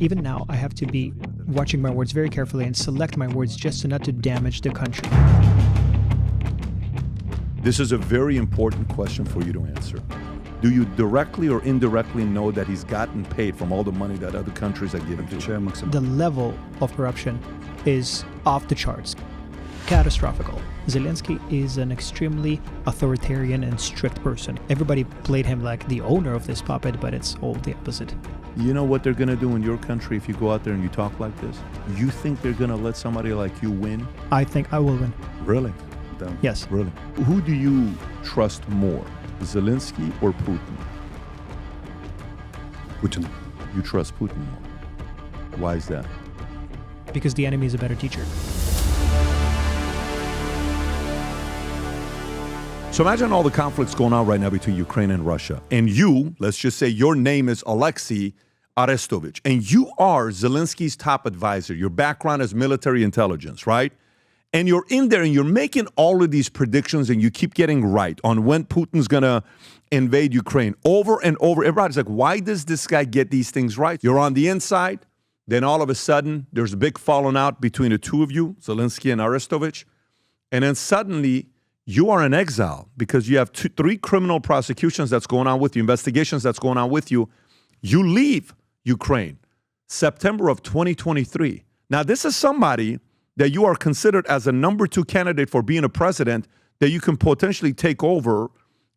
Even now, I have to be watching my words very carefully and select my words just so not to damage the country. This is a very important question for you to answer. Do you directly or indirectly know that he's gotten paid from all the money that other countries are giving to him? The level of corruption is off the charts. Catastrophical. Zelensky is an extremely authoritarian and strict person. Everybody played him like the owner of this puppet, but it's all the opposite. You know what they're going to do in your country if you go out there and you talk like this? You think they're going to let somebody like you win? I think I will win. Really? Yes. Really? Who do you trust more, Zelensky or Putin? Putin. You trust Putin more. Why is that? Because the enemy is a better teacher. So imagine all the conflicts going on right now between Ukraine and Russia. And you, let's just say your name is Oleksii Arestovych, and you are Zelensky's top advisor. Your background is military intelligence, right? And you're in there and you're making all of these predictions and you keep getting right on when Putin's going to invade Ukraine over and over. Everybody's like, why does this guy get these things right? You're on the inside. Then all of a sudden, there's a big falling out between the two of you, Zelensky and Arestovich. And then suddenly, you are in exile because you have three criminal prosecutions that's going on with you, investigations that's going on with you. You leave Ukraine, September of 2023. Now, this is somebody that you are considered as a number 2 candidate for being a president that you can potentially take over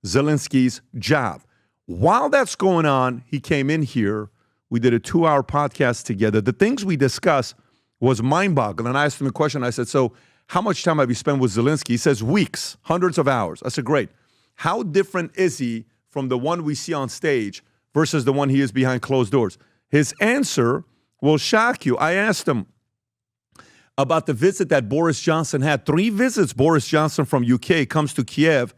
Zelensky's job. While that's going on, he came in here. We did a 2-hour podcast together. The things we discussed was mind-boggling. And I asked him a question. I said, so how much time have you spent with Zelensky? He says weeks, hundreds of hours. I said, great. How different is he from the one we see on stage versus the one he is behind closed doors? His answer will shock you. I asked him about the visit that Boris Johnson had. 3 visits. Boris Johnson from UK comes to Kiev,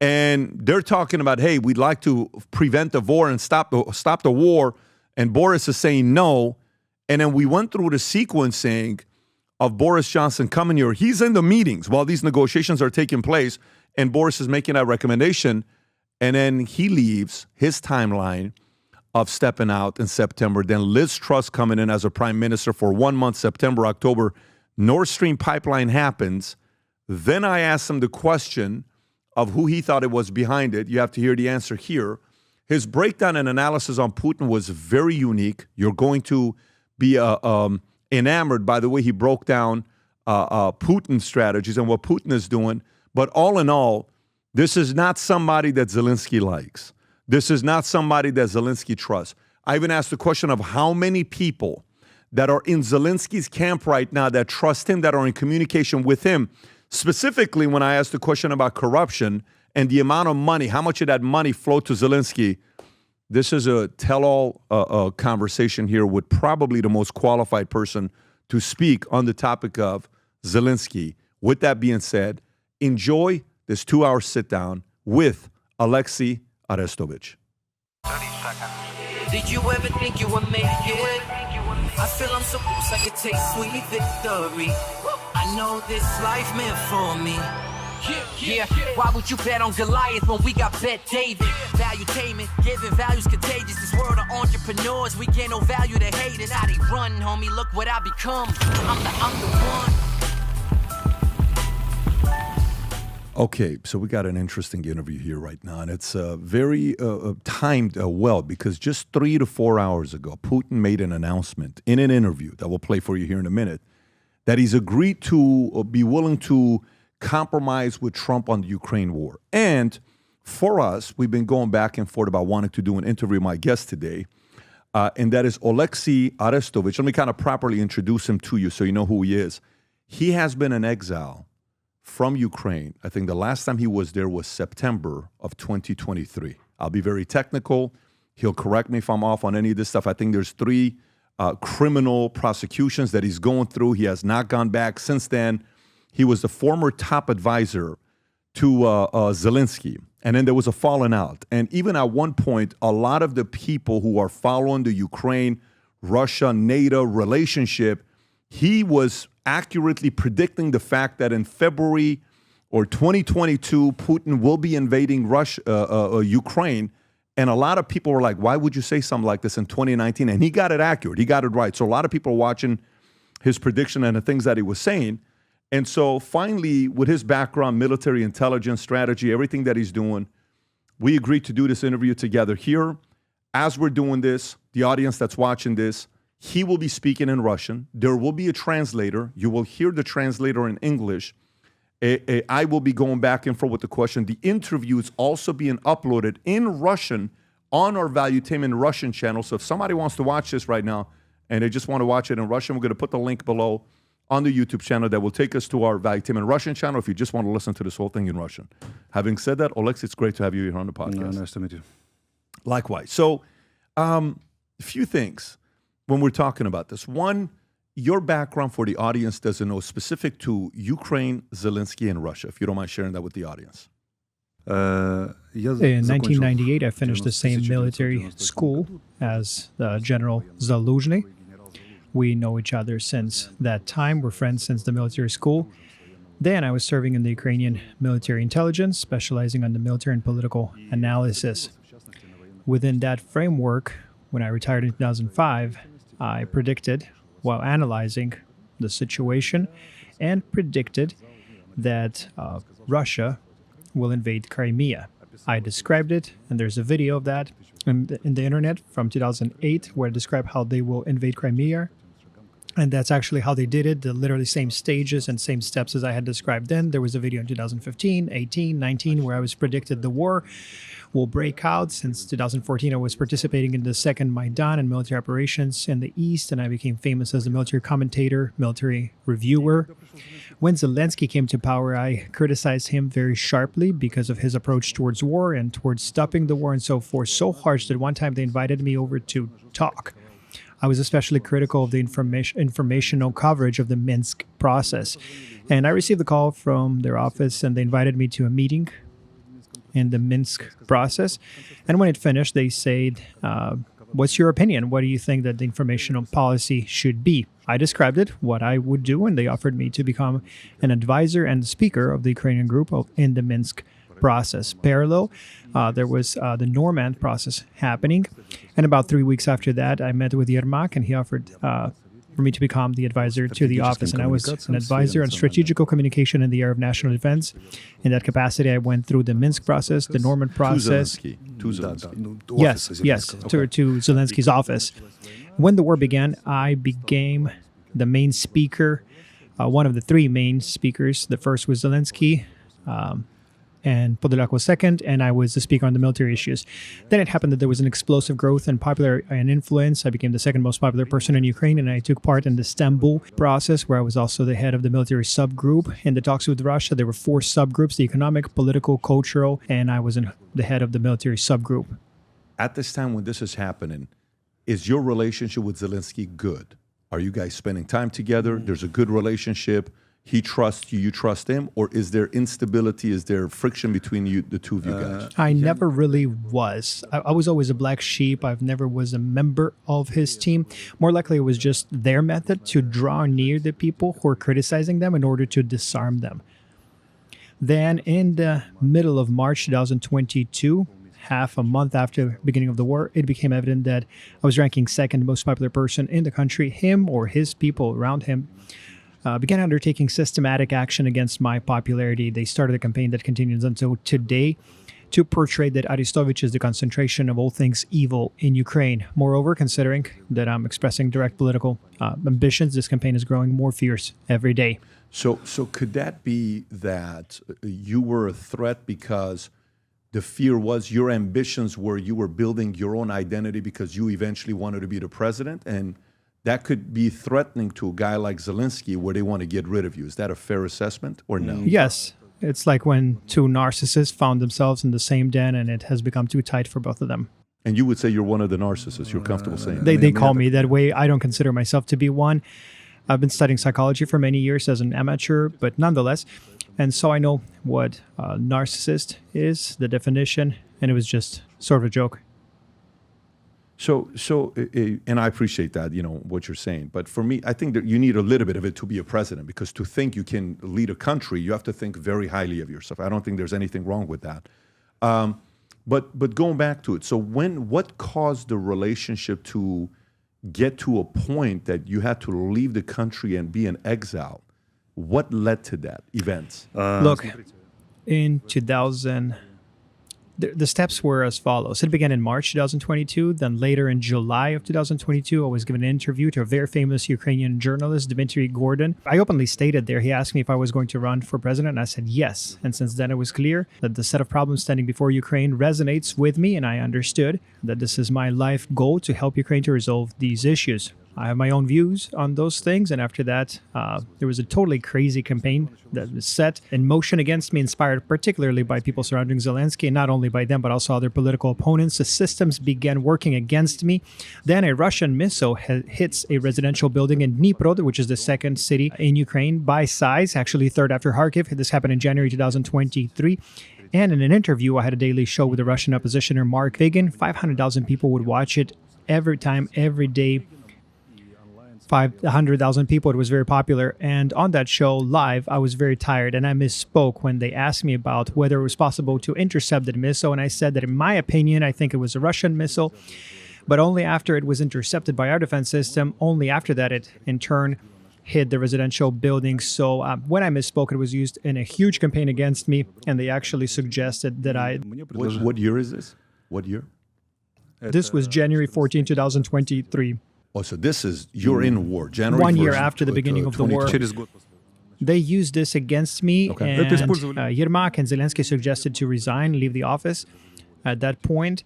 and they're talking about, hey, we'd like to prevent the war and stop the war. And Boris is saying no. And then we went through the sequencing of Boris Johnson coming here. He's in the meetings while these negotiations are taking place, and Boris is making that recommendation, and then he leaves his timeline of stepping out in September. Then Liz Truss coming in as a prime minister for 1 month, September, October. Nord Stream pipeline happens. Then I asked him the question of who he thought it was behind it. You have to hear the answer here. His breakdown and analysis on Putin was very unique. You're going to be enamored by the way he broke down Putin's strategies and what Putin is doing. But all in all, this is not somebody that Zelensky likes. This is not somebody that Zelensky trusts. I even asked the question of how many people that are in Zelensky's camp right now that trust him, that are in communication with him. Specifically, when I asked the question about corruption and the amount of money, how much of that money flowed to Zelensky. This is a tell-all conversation here with probably the most qualified person to speak on the topic of Zelensky. With that being said, enjoy this 2-hour sit-down with Oleksii Arestovych. 30 seconds. Did you ever think you would make it? I feel I'm so close I could taste sweet victory. I know this life meant for me. Yeah, why would you bet on Goliath when we got Bet David? Valuetainment, giving values contagious. This world of entrepreneurs, we get no value to haters. How they run, homie, look what I become. I'm the one. Okay, so we got an interesting interview here right now, and it's very timed well because just 3 to 4 hours ago, Putin made an announcement in an interview that we'll play for you here in a minute that he's agreed to be willing to compromise with Trump on the Ukraine war. And for us, we've been going back and forth about wanting to do an interview with my guest today, and that is Oleksii Arestovych. Let me kind of properly introduce him to you so you know who he is. He has been in exile from Ukraine. I think the last time he was there was September of 2023. I'll be very technical. He'll correct me if I'm off on any of this stuff. I think there's 3 criminal prosecutions that he's going through. He has not gone back since then. He was the former top advisor to Zelensky. And then there was a falling out. And even at one point, a lot of the people who are following the Ukraine-Russia-NATO relationship, he was accurately predicting the fact that in February or 2022, Putin will be invading Ukraine. And a lot of people were like, why would you say something like this in 2019? And he got it accurate. He got it right. So a lot of people are watching his prediction and the things that he was saying. And so finally, with his background, military intelligence, strategy, everything that he's doing, we agreed to do this interview together here. As we're doing this, the audience that's watching this, he will be speaking in Russian. There will be a translator. You will hear the translator in English. I will be going back and forth with the question. The interview is also being uploaded in Russian on our Valuetainment Russian channel. So if somebody wants to watch this right now and they just want to watch it in Russian, we're going to put the link below on the YouTube channel that will take us to our Valuetainment Russian channel if you just want to listen to this whole thing in Russian. Having said that, Oleksii, it's great to have you here on the podcast. Nice to meet you. Likewise. So a few things when we're talking about this. One, your background for the audience doesn't know, specific to Ukraine, Zelensky, and Russia, if you don't mind sharing that with the audience. In 1998, I finished the same military school as General Zaluzhny. We know each other since that time. We're friends since the military school. Then I was serving in the Ukrainian military intelligence, specializing on the military and political analysis. Within that framework, when I retired in 2005, I predicted, while analyzing the situation, and predicted that Russia will invade Crimea. I described it, and there's a video of that in the internet from 2008 where I describe how they will invade Crimea. And that's actually how they did it, the literally same stages and same steps as I had described then. There was a video in 2015, 18, 19, where I was predicted the war will break out. Since 2014, I was participating in the second Maidan and military operations in the East, and I became famous as a military commentator, military reviewer. When Zelensky came to power, I criticized him very sharply because of his approach towards war and towards stopping the war and so forth, so harsh that one time they invited me over to talk. I was especially critical of the informational coverage of the Minsk process. And I received a call from their office, and they invited me to a meeting in the Minsk process. And when it finished, they said, what's your opinion? What do you think that the informational policy should be? I described it, what I would do, and they offered me to become an advisor and speaker of the Ukrainian group in the Minsk process. Parallel, there was the Normand process happening. And about 3 weeks after that, I met with Yermak, and he offered for me to become the advisor to the office. And I was an advisor on strategical communication in the area of national defense. In that capacity, I went through the Minsk process, the Normand process. To Zelensky. Yes, to Zelensky's office. When the war began, I became the main speaker, one of the three main speakers. The first was Zelensky, and Podolyak was second, and I was the speaker on the military issues. Then it happened that there was an explosive growth and popular and influence. I became the second most popular person in Ukraine, and I took part in the Istanbul process, where I was also the head of the military subgroup. In the talks with Russia, there were 4 subgroups: the economic, political, cultural, and I was the head of the military subgroup. At this time when this is happening, is your relationship with Zelensky good? Are you guys spending time together? There's a good relationship. He trusts you, you trust him, or is there instability? Is there friction between you, the two of you guys? I never really was. I was always a black sheep. I've never was a member of his team. More likely, it was just their method to draw near the people who are criticizing them in order to disarm them. Then, in the middle of March 2022, half a month after the beginning of the war, it became evident that I was ranking second most popular person in the country. Him or his people around him began undertaking systematic action against my popularity. They started a campaign that continues until today to portray that Arestovich is the concentration of all things evil in Ukraine. Moreover, considering that I'm expressing direct political ambitions, this campaign is growing more fierce every day. So could that be that you were a threat because the fear was your ambitions were you were building your own identity because you eventually wanted to be the president, and that could be threatening to a guy like Zelensky where they want to get rid of you? Is that a fair assessment or no? Yes. It's like when 2 narcissists found themselves in the same den and it has become too tight for both of them. And you would say you're one of the narcissists. You're comfortable saying They call me that way. I don't consider myself to be one. I've been studying psychology for many years as an amateur, but nonetheless. And so I know what a narcissist is, the definition, and it was just sort of a joke. So, and I appreciate that, what you're saying. But for me, I think that you need a little bit of it to be a president, because to think you can lead a country, you have to think very highly of yourself. I don't think there's anything wrong with that. But going back to it, so what caused the relationship to get to a point that you had to leave the country and be in exile? What led to that event? Look, in 2000, the steps were as follows. It began in March 2022. Then later in July of 2022, I was given an interview to a very famous Ukrainian journalist, Dmitry Gordon. I openly stated there, he asked me if I was going to run for president, and I said yes. And since then, it was clear that the set of problems standing before Ukraine resonates with me, and I understood that this is my life goal to help Ukraine to resolve these issues. I have my own views on those things, and after that, there was a totally crazy campaign that was set in motion against me, inspired particularly by people surrounding Zelensky, and not only by them, but also other political opponents. The systems began working against me. Then a Russian missile hits a residential building in Dnipro, which is the second city in Ukraine by size, actually third after Kharkiv. This happened in January 2023. And in an interview, I had a daily show with the Russian oppositioner Mark Vigin. 500,000 people would watch it every time, every day. 500,000 people. It was very popular. And on that show live, I was very tired and I misspoke when they asked me about whether it was possible to intercept the missile. And I said that in my opinion, I think it was a Russian missile, but only after it was intercepted by our defense system, only after that it in turn hit the residential building. So when I misspoke, it was used in a huge campaign against me. And they actually suggested that What year is this? What year? This was January 14, 2023. Oh, so this is, you're in war, January 1 year 1st, after the beginning of the war. They used this against me, Okay. and Yermak and Zelensky suggested to resign, leave the office. At that point,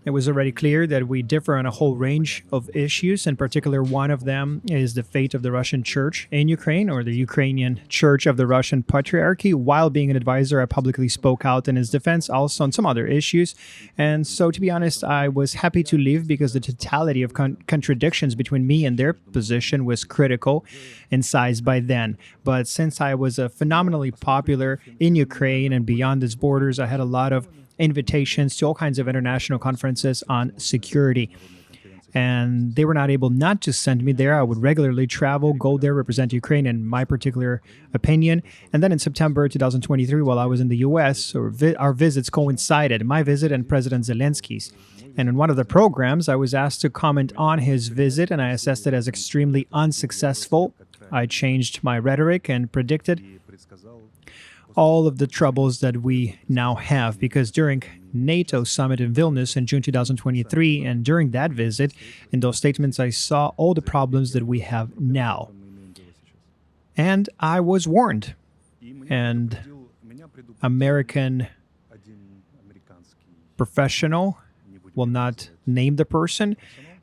it was already clear that we differ on a whole range of issues. In particular, one of them is the fate of the Russian church in Ukraine, or the Ukrainian Church of the Russian Patriarchy. While being an advisor, I publicly spoke out in his defense, also on some other issues. And so, to be honest, I was happy to leave because the totality of contradictions between me and their position was critical in size by then. But since I was phenomenally popular in Ukraine and beyond its borders, I had a lot of invitations to all kinds of international conferences on security. And they were not able not to send me there. I would regularly travel, go there, represent Ukraine in my particular opinion. And then in September 2023, while I was in the U.S., our visits coincided, my visit and President Zelensky's. And in one of the programs, I was asked to comment on his visit, and I assessed it as extremely unsuccessful. I changed my rhetoric and predicted all of the troubles that we now have, because during NATO summit in Vilnius in June 2023, and during that visit, in those statements, I saw all the problems that we have now. And I was warned. And American professional, will not name the person,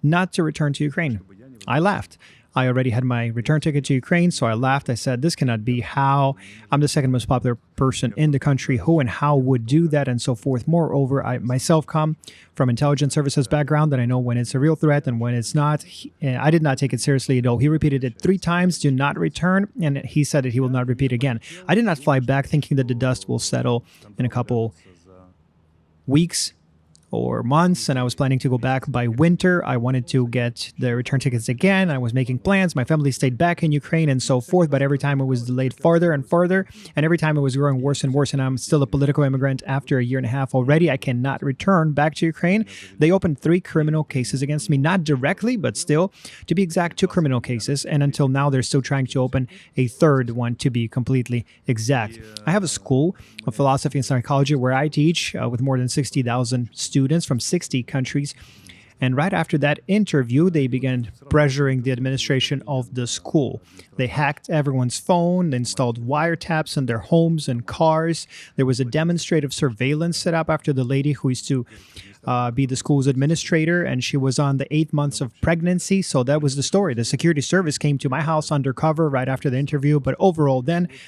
not to return to Ukraine. I laughed. I already had my return ticket to Ukraine, so I laughed. I said, this cannot be how I'm the second most popular person in the country. Who and how would do that, and so forth. Moreover, I myself come from intelligence services background, and I know when it's a real threat and when it's not. I did not take it seriously at all. He repeated it 3 times, do not return, and he said that he will not repeat again. I did not fly back thinking that the dust will settle in a couple weeks or months, and I was planning to go back by winter. I wanted to get the return tickets again. I was making plans. My family stayed back in Ukraine and so forth, but every time it was delayed farther and farther, and every time it was growing worse and worse, and I'm still a political immigrant after a year and a half already. I cannot return back to Ukraine. They opened 3 criminal cases against me, not directly, but still, to be exact, 2 criminal cases, and until now they're still trying to open a 3rd one, to be completely exact. I have a school of philosophy and psychology where I teach with more than 60,000 students from 60 countries. And right after that interview, they began pressuring the administration of the school. They hacked everyone's phone, they installed wiretaps in their homes and cars. There was a demonstrative surveillance set up after the lady who used to be the school's administrator, and she was on the 8 months of pregnancy. So that was the story. The security service came to my house undercover right after the interview. But overall,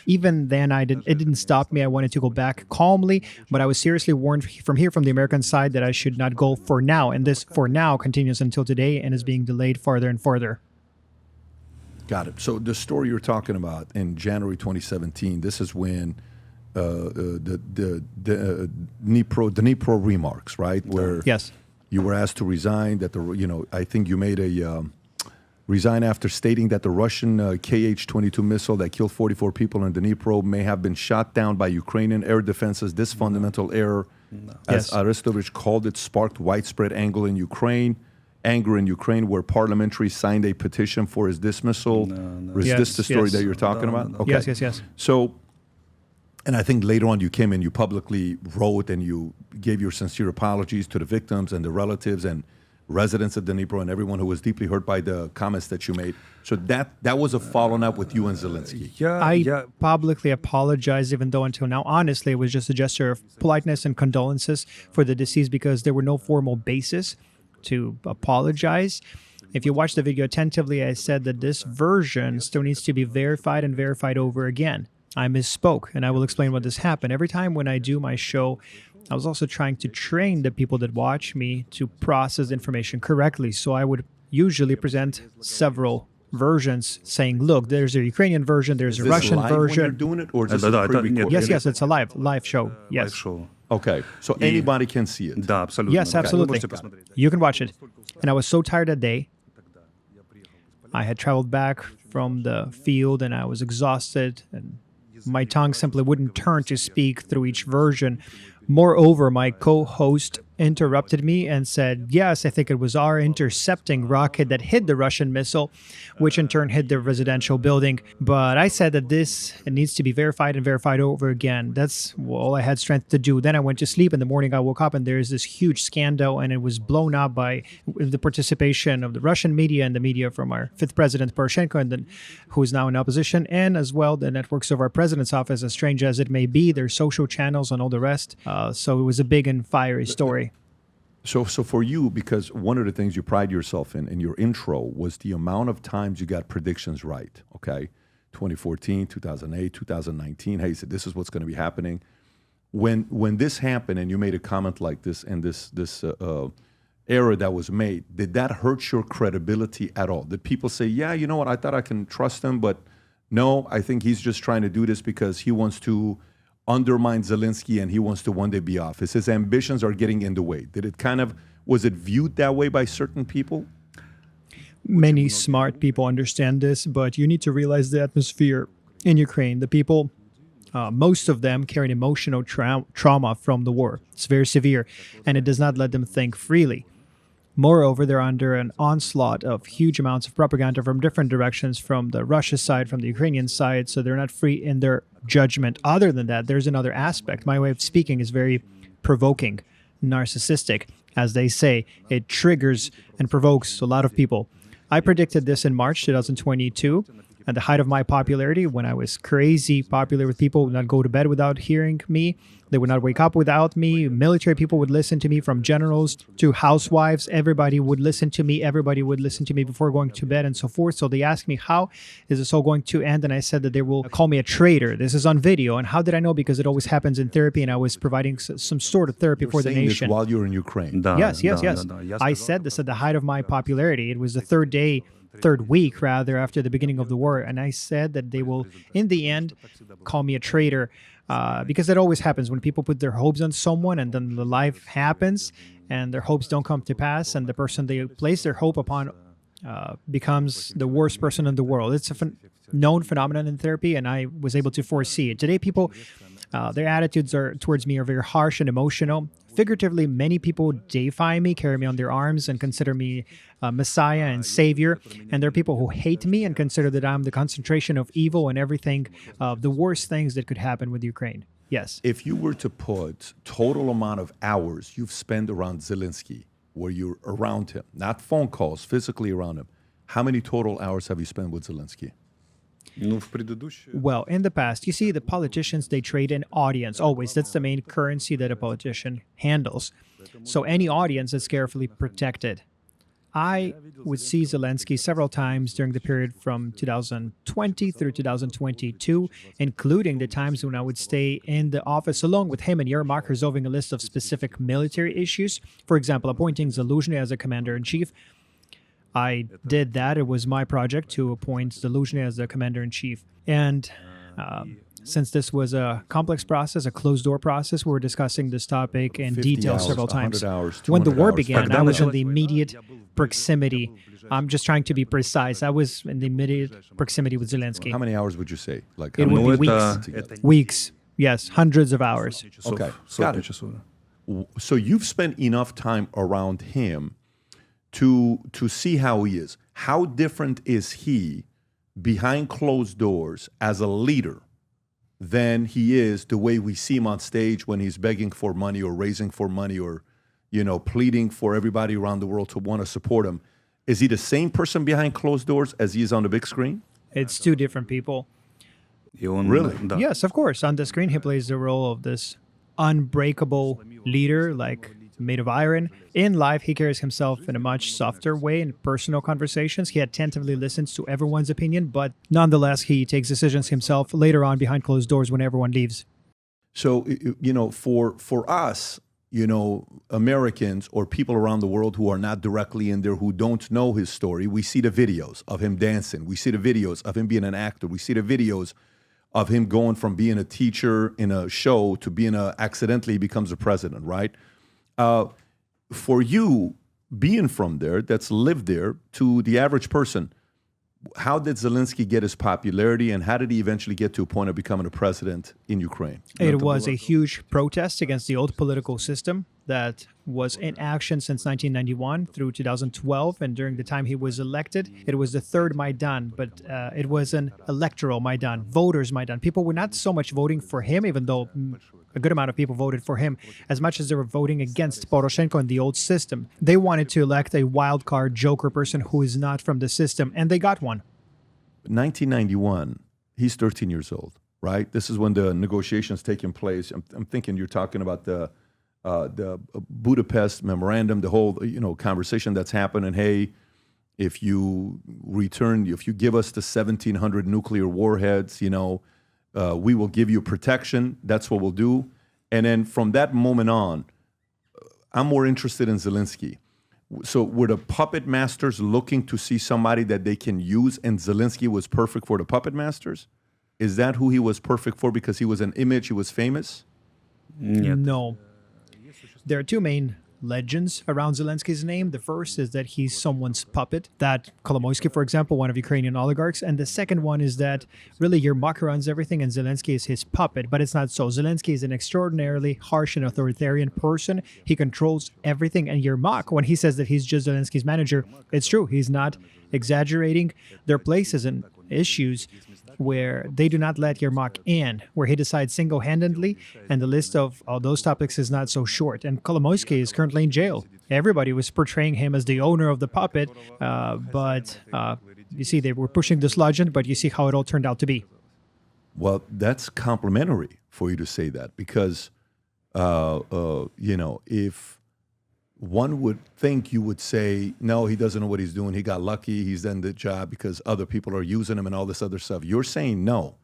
even then, it didn't stop me. I wanted to go back calmly, but I was seriously warned from the American side that I should not go for now. And this for now continues until today and is being delayed farther and farther. Got it. So the story you're talking about in January 2017, this is when the Dnipro remarks, right? Where yes, you were asked to resign. I think you made a resign after stating that the Russian Kh-22 missile that killed 44 people in Dnipro may have been shot down by Ukrainian air defenses. This fundamental error as Yes. Arestovich called it, sparked widespread anger in Ukraine, where parliamentary signed a petition for his dismissal. Is Yes, this the story yes. that you're talking about? Okay. Yes. So, and I think later on you came and you publicly wrote and you gave your sincere apologies to the victims and the relatives and residents of Dnipro and everyone who was deeply hurt by the comments that you made. So that was a following up with you and Zelensky. I publicly apologize, even though until now, honestly, it was just a gesture of politeness and condolences for the deceased because there were no formal basis to apologize. If you watch the video attentively, I said that this version still needs to be verified and verified over again. I misspoke, and I will explain what this happened. Every time when I do my show, I was also trying to train the people that watch me to process information correctly. So I would usually present several versions saying, look, there's a Ukrainian version, there's a Russian live version. when you're doing it, or just Да, pre-recorded? Yes, it's a live show. Yes. Шоу. Okay, so anybody can see it. Да, абсолютно. Yes, Вы absolutely. можете посмотреть. You can watch it. And I was so tired that day. I had traveled back from the field and I was exhausted and my tongue simply wouldn't turn to speak through each version. Moreover, my co-host interrupted me and said, yes, I think it was our intercepting rocket that hit the Russian missile, which in turn hit the residential building. But I said that it needs to be verified and verified over again. That's all I had strength to do. Then I went to sleep. In the morning, I woke up and there's this huge scandal, and it was blown up by the participation of the Russian media and the media from our fifth president, Poroshenko, and then, who is now in opposition, and as well the networks of our president's office, as strange as it may be, their social channels and all the rest. So it was a big and fiery story. So for you, because one of the things you pride yourself in your intro was the amount of times you got predictions right, okay? 2014, 2008, 2019, hey, you said this is what's going to be happening. When this happened and you made a comment like this and this error that was made, did that hurt your credibility at all? Did people say, yeah, you know what, I thought I can trust him, but no, I think he's just trying to do this because he wants to undermine Zelensky and he wants to one day be off. His ambitions are getting in the way. Was it viewed that way by certain people? Many smart people understand this, but you need to realize the atmosphere in Ukraine. The people, most of them carry an emotional trauma from the war. It's very severe, and it does not let them think freely. Moreover, they're under an onslaught of huge amounts of propaganda from different directions, from the Russia side, from the Ukrainian side, so they're not free in their judgment. Other than that, there's another aspect. My way of speaking is very provoking, narcissistic, as they say. It triggers and provokes a lot of people. I predicted this in March 2022, at the height of my popularity, when I was crazy popular with people, would not go to bed without hearing me. They would not wake up without me. Military people would listen to me, from generals to housewives. Everybody would listen to me. Everybody would listen to me before going to bed and so forth. So they asked me, how is this all going to end? And I said that they will call me a traitor. This is on video. And how did I know? Because it always happens in therapy, and I was providing some sort of therapy for the Saying this nation. while you're in Ukraine. Да, Yes. да. I said this at the height of my popularity. It was the third week after the beginning of the war, and I said that they will, in the end, call me a traitor, because that always happens when people put their hopes on someone, and then the life happens, and their hopes don't come to pass, and the person they place their hope upon becomes the worst person in the world. It's a known phenomenon in therapy, and I was able to foresee it. Today, people, their attitudes towards me are very harsh and emotional. Figuratively, many people deify me, carry me on their arms, and consider me Messiah and Savior. And there are people who hate me and consider that I'm the concentration of evil and everything, the worst things that could happen with Ukraine. Yes. If you were to put total amount of hours you've spent around Zelensky, where you're around him, not phone calls, physically around him, how many total hours have you spent with Zelensky? Well, in the past, you see, the politicians, they trade in audience. Always. That's the main currency that a politician handles. So any audience is carefully protected. I would see Zelensky several times during the period from 2020 through 2022, including the times when I would stay in the office along with him and Yermak, resolving a list of specific military issues. For example, appointing Zelensky as a commander-in-chief. I did that. It was my project to appoint Zelensky as the commander-in-chief. And since this was a complex process, a closed-door process, we were discussing this topic in 50 detail hours, several 100 times. hours, When the 200 war hours. began, I was in the immediate proximity. I'm just trying to be precise. I was in the immediate proximity with Zelensky. How many hours would you say? Like It how would many be hours weeks. together? Weeks. Yes, hundreds of hours. Okay, got Сотни it. часов. So you've spent enough time around him to see how he is. How different is he behind closed doors as a leader than he is the way we see him on stage when he's begging for money or raising for money or, pleading for everybody around the world to want to support him? Is he the same person behind closed doors as he is on the big screen? It's two different people. Really? Yes, of course. On the screen, he plays the role of this unbreakable leader, like made of iron. In life, he carries himself in a much softer way in personal conversations. He attentively listens to everyone's opinion, but nonetheless, he takes decisions himself later on behind closed doors when everyone leaves. So, for us, Americans or people around the world who are not directly in there, who don't know his story, we see the videos of him dancing. We see the videos of him being an actor. We see the videos of him going from being a teacher in a show to being accidentally he becomes a president, right? For you, being from there, that's lived there, to the average person, how did Zelensky get his popularity, and how did he eventually get to a point of becoming a president in Ukraine? It was a huge protest against the old political system that was in action since 1991 through 2012. And during the time he was elected, it was the third Maidan, but it was an electoral Maidan, voters Maidan. People were not so much voting for him, even though a good amount of people voted for him, as much as they were voting against Poroshenko and the old system. They wanted to elect a wild card joker person who is not from the system, and they got one. 1991, he's 13 years old, right? This is when the negotiations taking place. I'm thinking you're talking about the Budapest memorandum, the whole conversation that's happening. Hey, if you give us the 1,700 nuclear warheads, we will give you protection. That's what we'll do. And then from that moment on, I'm more interested in Zelensky. So were the puppet masters looking to see somebody that they can use, and Zelensky was perfect for the puppet masters? Is that who he was perfect for, because he was an image, he was famous? No. There are two main legends around Zelensky's name. The first is that he's someone's puppet, that Kolomoisky, for example, one of Ukrainian oligarchs. And the second one is that really Yermak runs everything and Zelensky is his puppet. But it's not so. Zelensky is an extraordinarily harsh and authoritarian person. He controls everything. And Yermak, when he says that he's just Zelensky's manager, it's true. He's not exaggerating. There are places and issues where they do not let Yermak in, where he decides single-handedly, and the list of all those topics is not so short. And Kolomoisky is currently in jail. Everybody was portraying him as the owner of the puppet, but you see, they were pushing this legend, but you see how it all turned out to be. Well, that's complimentary for you to say that, because, if one would think, you would say, no, he doesn't know what he's doing. He got lucky. He's done the job because other people are using him and all this other stuff. You're saying no.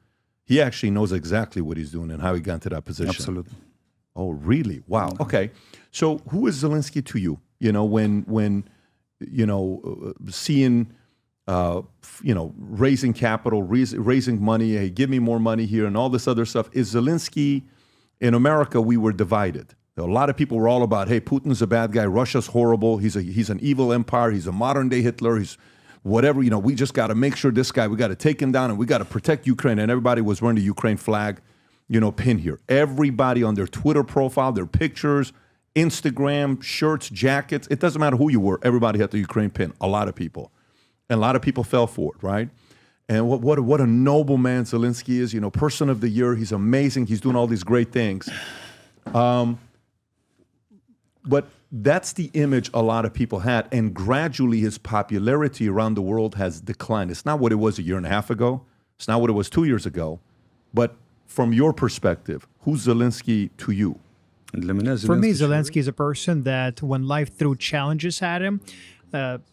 He actually knows exactly what he's doing and how he got into that position. Absolutely. Oh, really? Wow. Okay. So who is Zelensky to you? When seeing, raising capital, raising money, hey, give me more money here and all this other stuff. Is Zelensky, in America, we were divided. A lot of people were all about, hey, Putin's a bad guy, Russia's horrible, he's an evil empire, he's a modern-day Hitler, he's whatever, we just got to make sure this guy, we got to take him down, and we got to protect Ukraine. And everybody was wearing the Ukraine flag, pin here. Everybody on their Twitter profile, their pictures, Instagram, shirts, jackets, it doesn't matter who you were, everybody had the Ukraine pin, a lot of people. And a lot of people fell for it, right? And what a noble man Zelensky is, person of the year, he's amazing, he's doing all these great things. But that's the image a lot of people had, and gradually his popularity around the world has declined. It's not what it was a year and a half ago. It's not what it was 2 years ago. But from your perspective, who's Zelensky to you? For me, Zelensky is a person that when life threw challenges at him,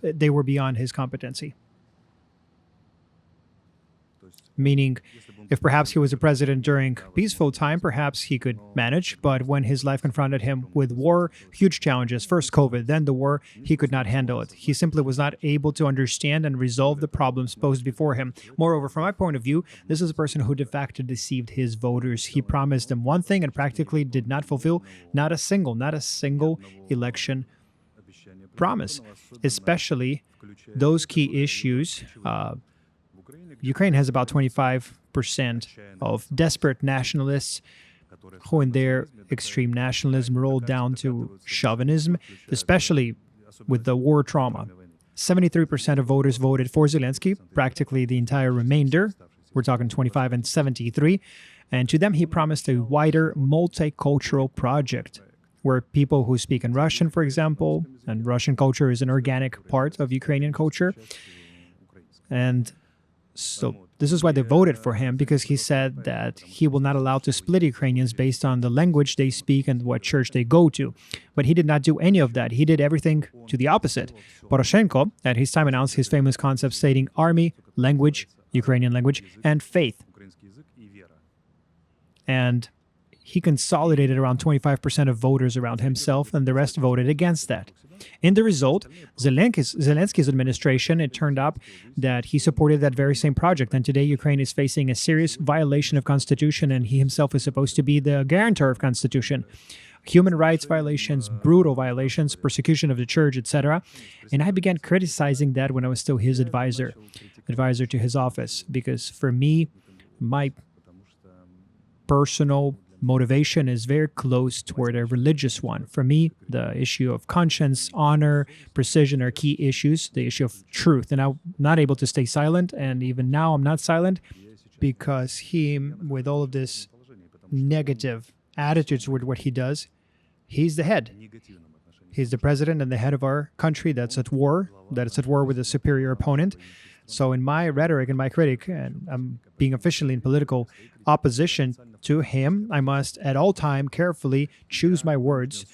they were beyond his competency. Meaning, if perhaps he was a president during peaceful time, perhaps he could manage. But when his life confronted him with war, huge challenges, first COVID, then the war, he could not handle it. He simply was not able to understand and resolve the problems posed before him. Moreover, from my point of view, this is a person who de facto deceived his voters. He promised them one thing and practically did not fulfill not a single election promise, especially those key issues. Ukraine has about 25% of desperate nationalists who in their extreme nationalism rolled down to chauvinism, especially with the war trauma. 73% of voters voted for Zelensky, practically the entire remainder. We're talking 25 and 73. And to them, he promised a wider multicultural project where people who speak in Russian, for example, and Russian culture is an organic part of Ukrainian culture. And so this is why they voted for him, because he said that he will not allow to split Ukrainians based on the language they speak and what church they go to. But he did not do any of that. He did everything to the opposite. Poroshenko, at his time, announced his famous concept stating army, language, Ukrainian language, and faith. And he consolidated around 25% of voters around himself, and the rest voted against that. In the result, Zelensky's administration, it turned up that he supported that very same project, and today Ukraine is facing a serious violation of constitution, and he himself is supposed to be the guarantor of constitution. Human rights violations, brutal violations, persecution of the church, etc. And I began criticizing that when I was still his advisor to his office, because for me, my personal motivation is very close toward a religious one. For me, the issue of conscience, honor, precision are key issues, the issue of truth. And I'm not able to stay silent, and even now I'm not silent because he, with all of this negative attitude toward what he does, he's the head. He's the president and the head of our country that's at war with a superior opponent. So in my rhetoric and my critic, and I'm being officially in political opposition to him, I must at all time carefully choose my words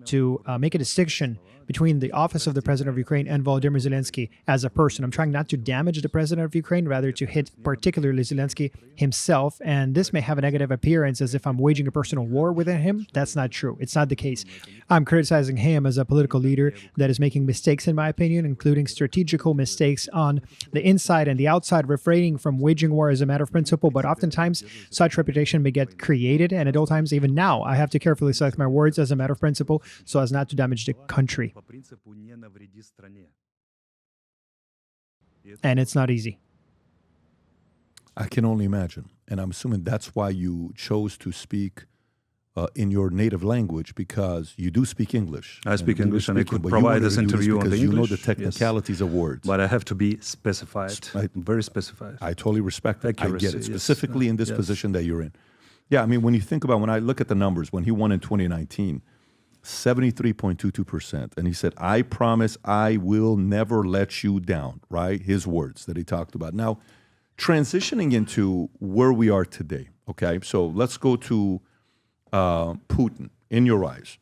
to make a distinction between the office of the president of Ukraine and Volodymyr Zelensky as a person. I'm trying not to damage the president of Ukraine, rather to hit particularly Zelensky himself. And this may have a negative appearance as if I'm waging a personal war within him. That's not true. It's not the case. I'm criticizing him as a political leader that is making mistakes, in my opinion, including strategical mistakes on the inside and the outside, refraining from waging war as a matter of principle. But oftentimes, such reputation may get created. And at all times, even now, I have to carefully select my words as a matter of principle so as not to damage the country. And it's not easy. I can only imagine. And I'm assuming that's why you chose to speak in your native language, because you do speak English. I speak English, and I could provide this interview on the English. You know the technicalities of words. But I have to be specified, very specified. I totally respect it. Accuracy, I get it, specifically in this position that you're in. Yeah, I mean, when you think about, when I look at the numbers, when he won in 2019, 73.22%. And he said, I promise I will never let you down, right? His words that he talked about. Now, transitioning into where we are today, okay? So let's go to Putin, in your eyes.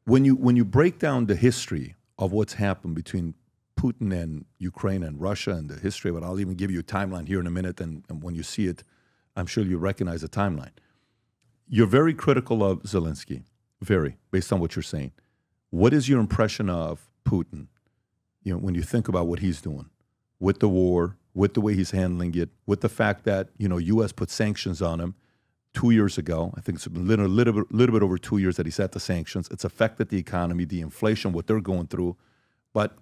When you break down the history of what's happened between Putin and Ukraine and Russia and the history of it, I'll even give you a timeline here in a minute, and when you see it, I'm sure you recognize the timeline. You're very critical of Zelensky, very, based on what you're saying. What is your impression of Putin, when you think about what he's doing with the war, with the way he's handling it, with the fact that, U.S. put sanctions on him 2 years ago. I think it's been a little bit over 2 years that he's had the sanctions. It's affected the economy, the inflation, what they're going through. But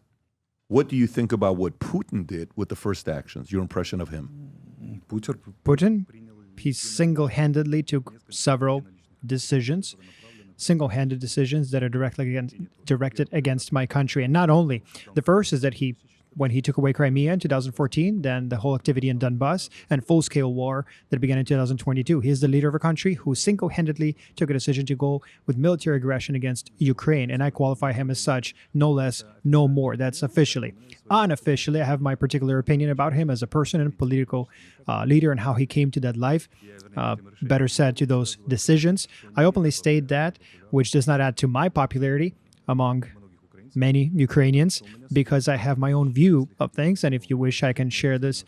what do you think about what Putin did with the first actions, your impression of him? Putin? He single-handedly took several decisions, single-handed decisions that are directed against my country. And not only. The first is that when he took away Crimea in 2014, then the whole activity in Donbass and full-scale war that began in 2022. He is the leader of a country who single-handedly took a decision to go with military aggression against Ukraine, and I qualify him as such, no less, no more. That's officially. Unofficially, I have my particular opinion about him as a person and political leader and how he came to that life. Better said, to those decisions. I openly state that, which does not add to my popularity among many Ukrainians, because I have my own view of things, and if you wish, I can share this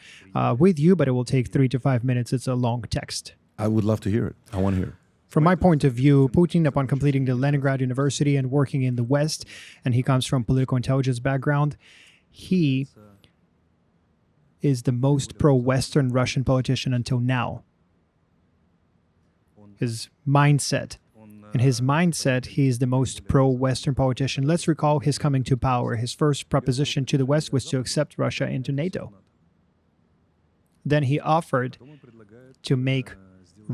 with you, but it will take 3 to 5 minutes. It's a long text. I would love to hear it. I want to hear it. From my point of view, Putin, upon completing the Leningrad University and working in the West, and he comes from political intelligence background, he is the most pro-Western Russian politician until now. His mindset. In his mindset, he is the most pro-Western politician. Let's recall his coming to power. His first proposition to the West was to accept Russia into NATO. Then he offered to make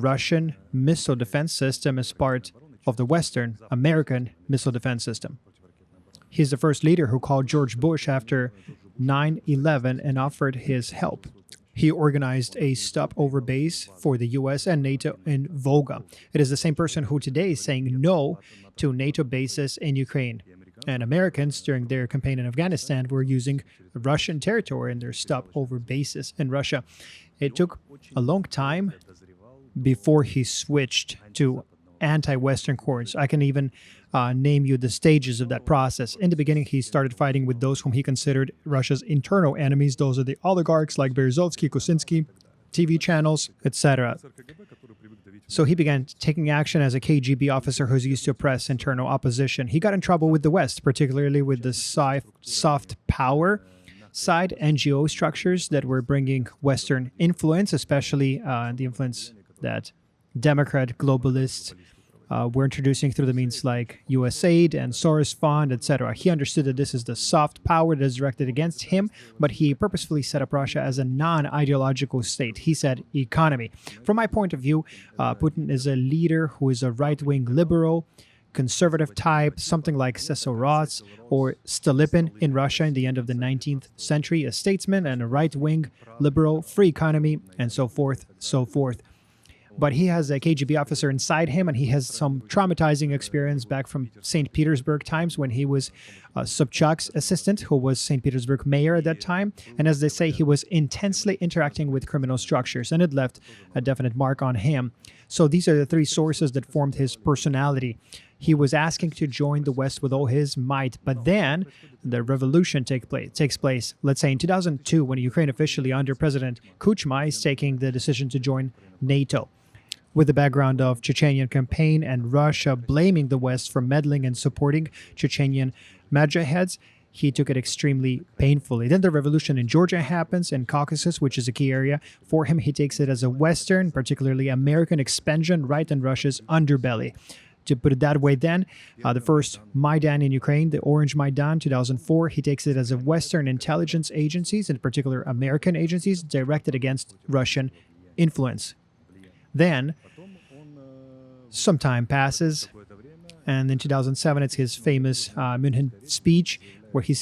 Russian missile defense system as part of the Western American missile defense system. He's the first leader who called George Bush after 9/11 and offered his help. He organized a stopover base for the US and NATO in Volga. It is the same person who today is saying no to NATO bases in Ukraine. And Americans, during their campaign in Afghanistan, were using Russian territory in their stopover bases in Russia. It took a long time before he switched to anti-Western courts. I can even name you the stages of that process. In the beginning, he started fighting with those whom he considered Russia's internal enemies. Those are the oligarchs like Berezovsky, Kosinski, TV channels, etc. So he began taking action as a KGB officer who's used to oppress internal opposition. He got in trouble with the West, particularly with the soft power side NGO structures that were bringing Western influence, especially the influence that Democrat globalists were introducing through the means like USAID and Soros Fund, etc. He understood that this is the soft power that is directed against him, but he purposefully set up Russia as a non-ideological state. He said economy. From my point of view, Putin is a leader who is a right-wing liberal, conservative type, something like Cecil Rhodes or Stolypin in Russia in the end of the 19th century, a statesman and a right-wing liberal, free economy, and so forth, so forth. But he has a KGB officer inside him, and he has some traumatizing experience back from St. Petersburg times when he was Sobchak's assistant, who was St. Petersburg mayor at that time. And as they say, he was intensely interacting with criminal structures, and it left a definite mark on him. So these are the three sources that formed his personality. He was asking to join the West with all his might, but then the revolution takes place. Let's say in 2002, when Ukraine officially under President Kuchma is taking the decision to join NATO. With the background of Chechenian campaign and Russia blaming the West for meddling and supporting Chechenian Mujaheds, he took it extremely painfully. Then the revolution in Georgia happens, in Caucasus, which is a key area. For him, he takes it as a Western, particularly American expansion right in Russia's underbelly. To put it that way then, the first Maidan in Ukraine, the Orange Maidan, 2004, he takes it as a Western intelligence agencies, in particular American agencies, directed against Russian influence. Then, some time passes, and in 2007, it's his famous München speech, where he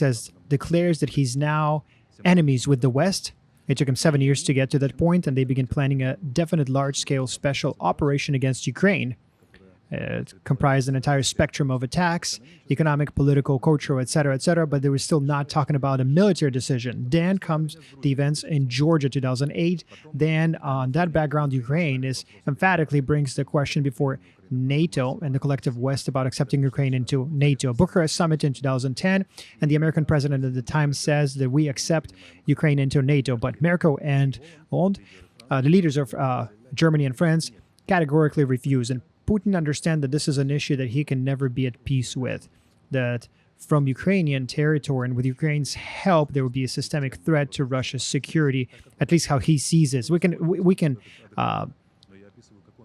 declares that he's now enemies with the West. It took him 7 years to get to that point, and they begin planning a definite large-scale special operation against Ukraine. It comprised an entire spectrum of attacks, economic, political, cultural, etc., but they were still not talking about a military decision. Then comes the events in Georgia, 2008. Then, on that background, Ukraine emphatically brings the question before NATO and the collective West about accepting Ukraine into NATO. Bucharest summit in 2010, and the American president at the time says that we accept Ukraine into NATO. But Merkel and Hollande, the leaders of Germany and France, categorically refuse. And Putin understands that this is an issue that he can never be at peace with, that from Ukrainian territory and with Ukraine's help, there will be a systemic threat to Russia's security, at least how he sees it. We can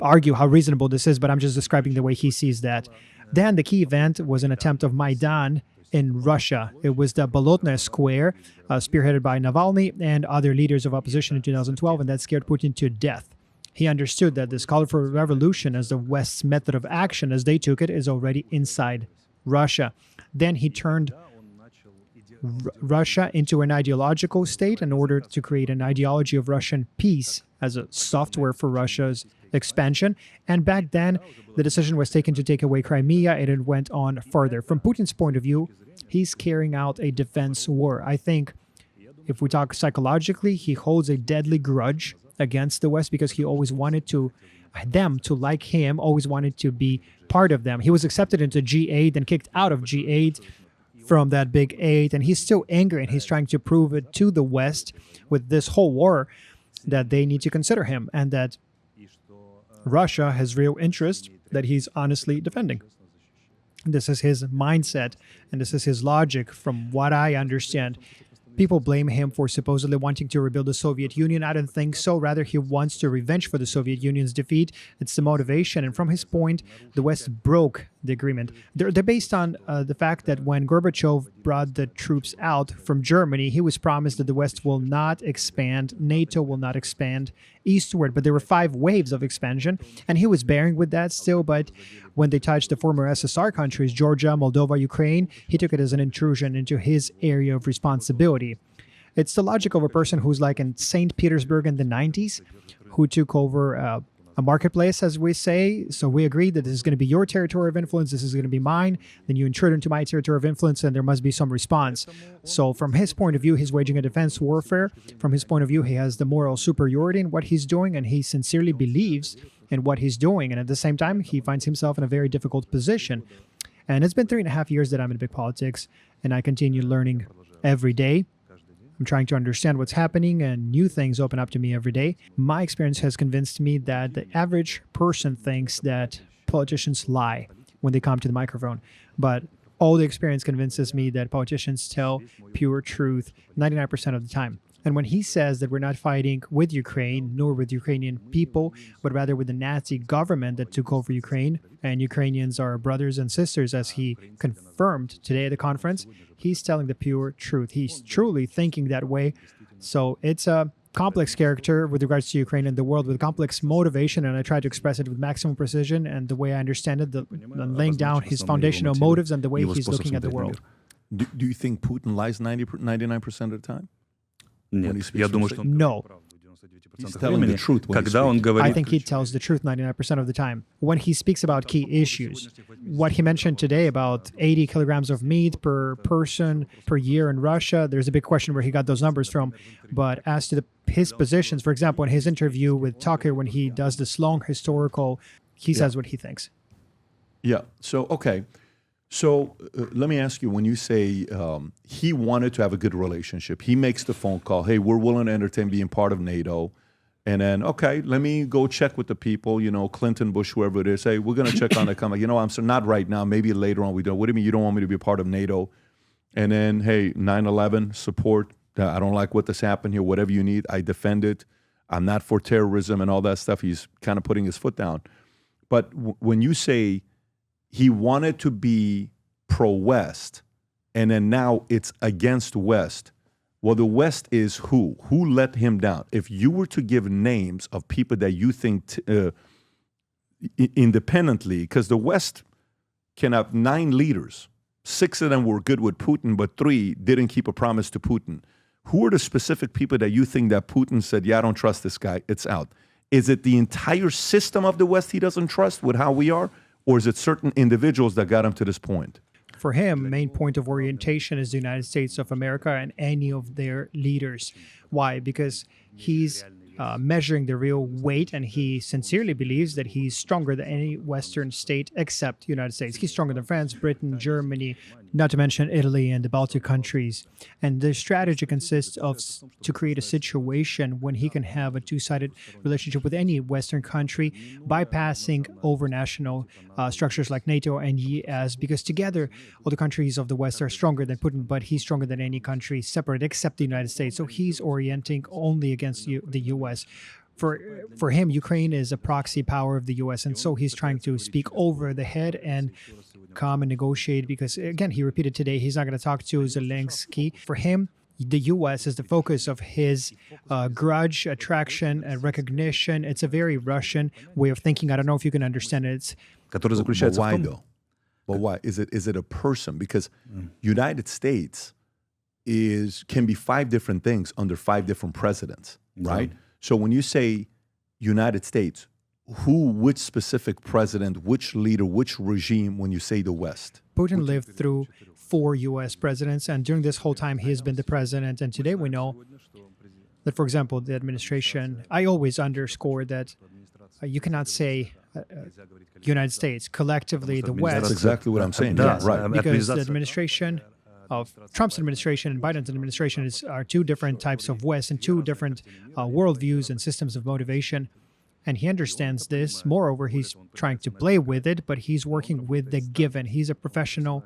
argue how reasonable this is, but I'm just describing the way he sees that. Then the key event was an attempt of Maidan in Russia. It was the Bolotnaya Square, spearheaded by Navalny and other leaders of opposition in 2012, and that scared Putin to death. He understood that this call for revolution as the West's method of action, as they took it, is already inside Russia. Then he turned Russia into an ideological state in order to create an ideology of Russian peace as a software for Russia's expansion. And back then, the decision was taken to take away Crimea, and it went on further. From Putin's point of view, he's carrying out a defense war. I think if we talk psychologically, he holds a deadly grudge against the West because he always wanted them to like him, always wanted to be part of them. He was accepted into G8 and kicked out of G8 from that big 8, and he's still angry, and he's trying to prove it to the West with this whole war that they need to consider him and that Russia has real interest that he's honestly defending. This is his mindset, and this is his logic from what I understand. People blame him for supposedly wanting to rebuild the Soviet Union. I don't think so. Rather, he wants to revenge for the Soviet Union's defeat. It's the motivation. And from his point, the West broke the agreement. They're based on the fact that when Gorbachev brought the troops out from Germany, he was promised that the West will not expand, NATO will not expand eastward, but there were 5 waves of expansion, and he was bearing with that still, but when they touched the former SSR countries, Georgia, Moldova, Ukraine, he took it as an intrusion into his area of responsibility. It's the logic of a person who's like in St. Petersburg in the 90s, who took over a marketplace, as we say. So we agreed that this is going to be your territory of influence, this is going to be mine, then you intrude into my territory of influence, and there must be some response. So from his point of view, he's waging a defense warfare. From his point of view, he has the moral superiority in what he's doing, and he sincerely believes in what he's doing. And at the same time, he finds himself in a very difficult position. And it's been 3.5 years that I'm in big politics, and I continue learning every day. I'm trying to understand what's happening, and new things open up to me every day. My experience has convinced me that the average person thinks that politicians lie when they come to the microphone. But all the experience convinces me that politicians tell pure truth 99% of the time. And when he says that we're not fighting with Ukraine, nor with Ukrainian people, but rather with the Nazi government that took over Ukraine, and Ukrainians are brothers and sisters, as he confirmed today at the conference, he's telling the pure truth. He's truly thinking that way. So it's a complex character with regards to Ukraine and the world, with complex motivation, and I try to express it with maximum precision and the way I understand it, laying down his foundational motives and the way he's looking at the world. Do you think Putin lies 99% of the time? Нет, я думаю, что No. He's telling the truth when когда он I говорит, think he tells the truth 99% of the time. When he speaks about key issues, what he mentioned today about 80 kilograms of meat per person per year in Russia, there's a big question where he got those numbers from. But as to his positions, for example, in his interview with Tucker, when he does this long historical, he says what he thinks. Yeah. So, okay. So let me ask you, when you say he wanted to have a good relationship, he makes the phone call, hey, we're willing to entertain being part of NATO. And then, okay, let me go check with the people, Clinton, Bush, whoever it is. Hey, we're going to check on the comment. I'm so not right now, maybe later on we don't. What do you mean you don't want me to be a part of NATO? And then, hey, 9/11, support. I don't like what this happened here. Whatever you need, I defend it. I'm not for terrorism and all that stuff. He's kind of putting his foot down. But when you say he wanted to be pro-West, and then now it's against West. Well, the West is who? Who let him down? If you were to give names of people that you think independently, because the West can have 9 leaders. 6 of them were good with Putin, but 3 didn't keep a promise to Putin. Who are the specific people that you think that Putin said, yeah, I don't trust this guy, it's out? Is it the entire system of the West he doesn't trust with how we are? Or is it certain individuals that got him to this point? For him, main point of orientation is the United States of America and any of their leaders. Why? Because he's measuring the real weight, and he sincerely believes that he's stronger than any Western state except the United States. He's stronger than France, Britain, Germany, not to mention Italy and the Baltic countries. And the strategy consists of to create a situation when he can have a two-sided relationship with any Western country, bypassing over-national structures like NATO and ES, because together all the countries of the West are stronger than Putin, but he's stronger than any country separate except the United States. So he's orienting only against the U.S. For him, Ukraine is a proxy power of the U.S., and so he's trying to speak over the head and come and negotiate, because, again, he repeated today, he's not going to talk to Zelensky. For him, the U.S. is the focus of his grudge, attraction, and recognition. It's a very Russian way of thinking. I don't know if you can understand it. But why, though? But why? Is it a person? Because United States can be 5 different things under 5 different presidents, right? So when you say United States, which specific president, which leader, which regime when you say the West? Putin lived through 4 U.S. presidents, and during this whole time, he has been the president. And today we know that, for example, the administration, I always underscore that you cannot say United States, collectively the West. That's exactly what I'm saying. Yes, right. Because the administration of Trump's administration and Biden's administration are 2 different types of West and 2 different worldviews and systems of motivation. And he understands this. Moreover, he's trying to play with it, but he's working with the given. He's a professional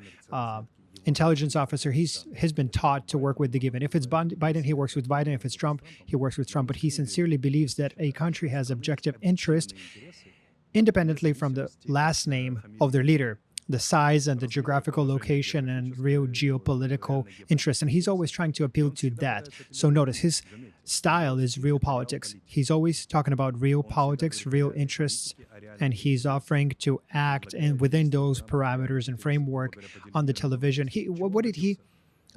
intelligence officer. He's been taught to work with the given. If it's Biden, he works with Biden. If it's Trump, he works with Trump. But he sincerely believes that a country has objective interest independently from the last name of their leader. the size and the geographical location and real geopolitical interest. And he's always trying to appeal to that. So notice his style is real politics. He's always talking about real politics, real interests, and he's offering to act and within those parameters and framework on the television. What did he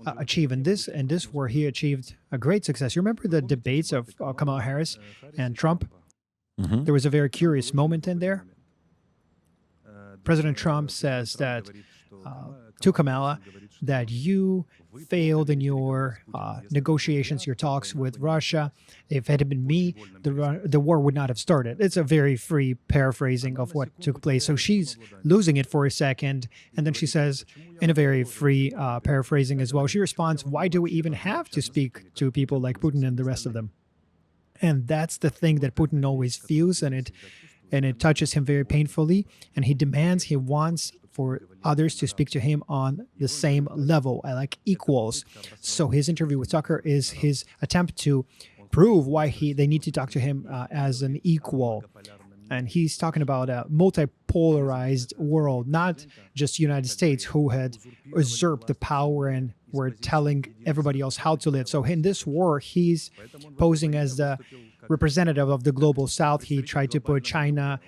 achieve in this war? He achieved a great success. You remember the debates of Kamala Harris and Trump? Mm-hmm. There was a very curious moment in there. President Trump says that to Kamala that you failed in your negotiations, your talks with Russia. If it had been me, the war would not have started. It's a very free paraphrasing of what took place. So she's losing it for a second, and then she says, in a very free paraphrasing as well, she responds, why do we even have to speak to people like Putin and the rest of them? And that's the thing that Putin always feels, and it touches him very painfully, and he wants for others to speak to him on the same level, like equals. So his interview with Tucker is his attempt to prove why they need to talk to him as an equal. And he's talking about a multipolarized world, not just the United States, who had usurped the power and were telling everybody else how to live. So in this war, he's posing as the representative of the global South. He tried to put China,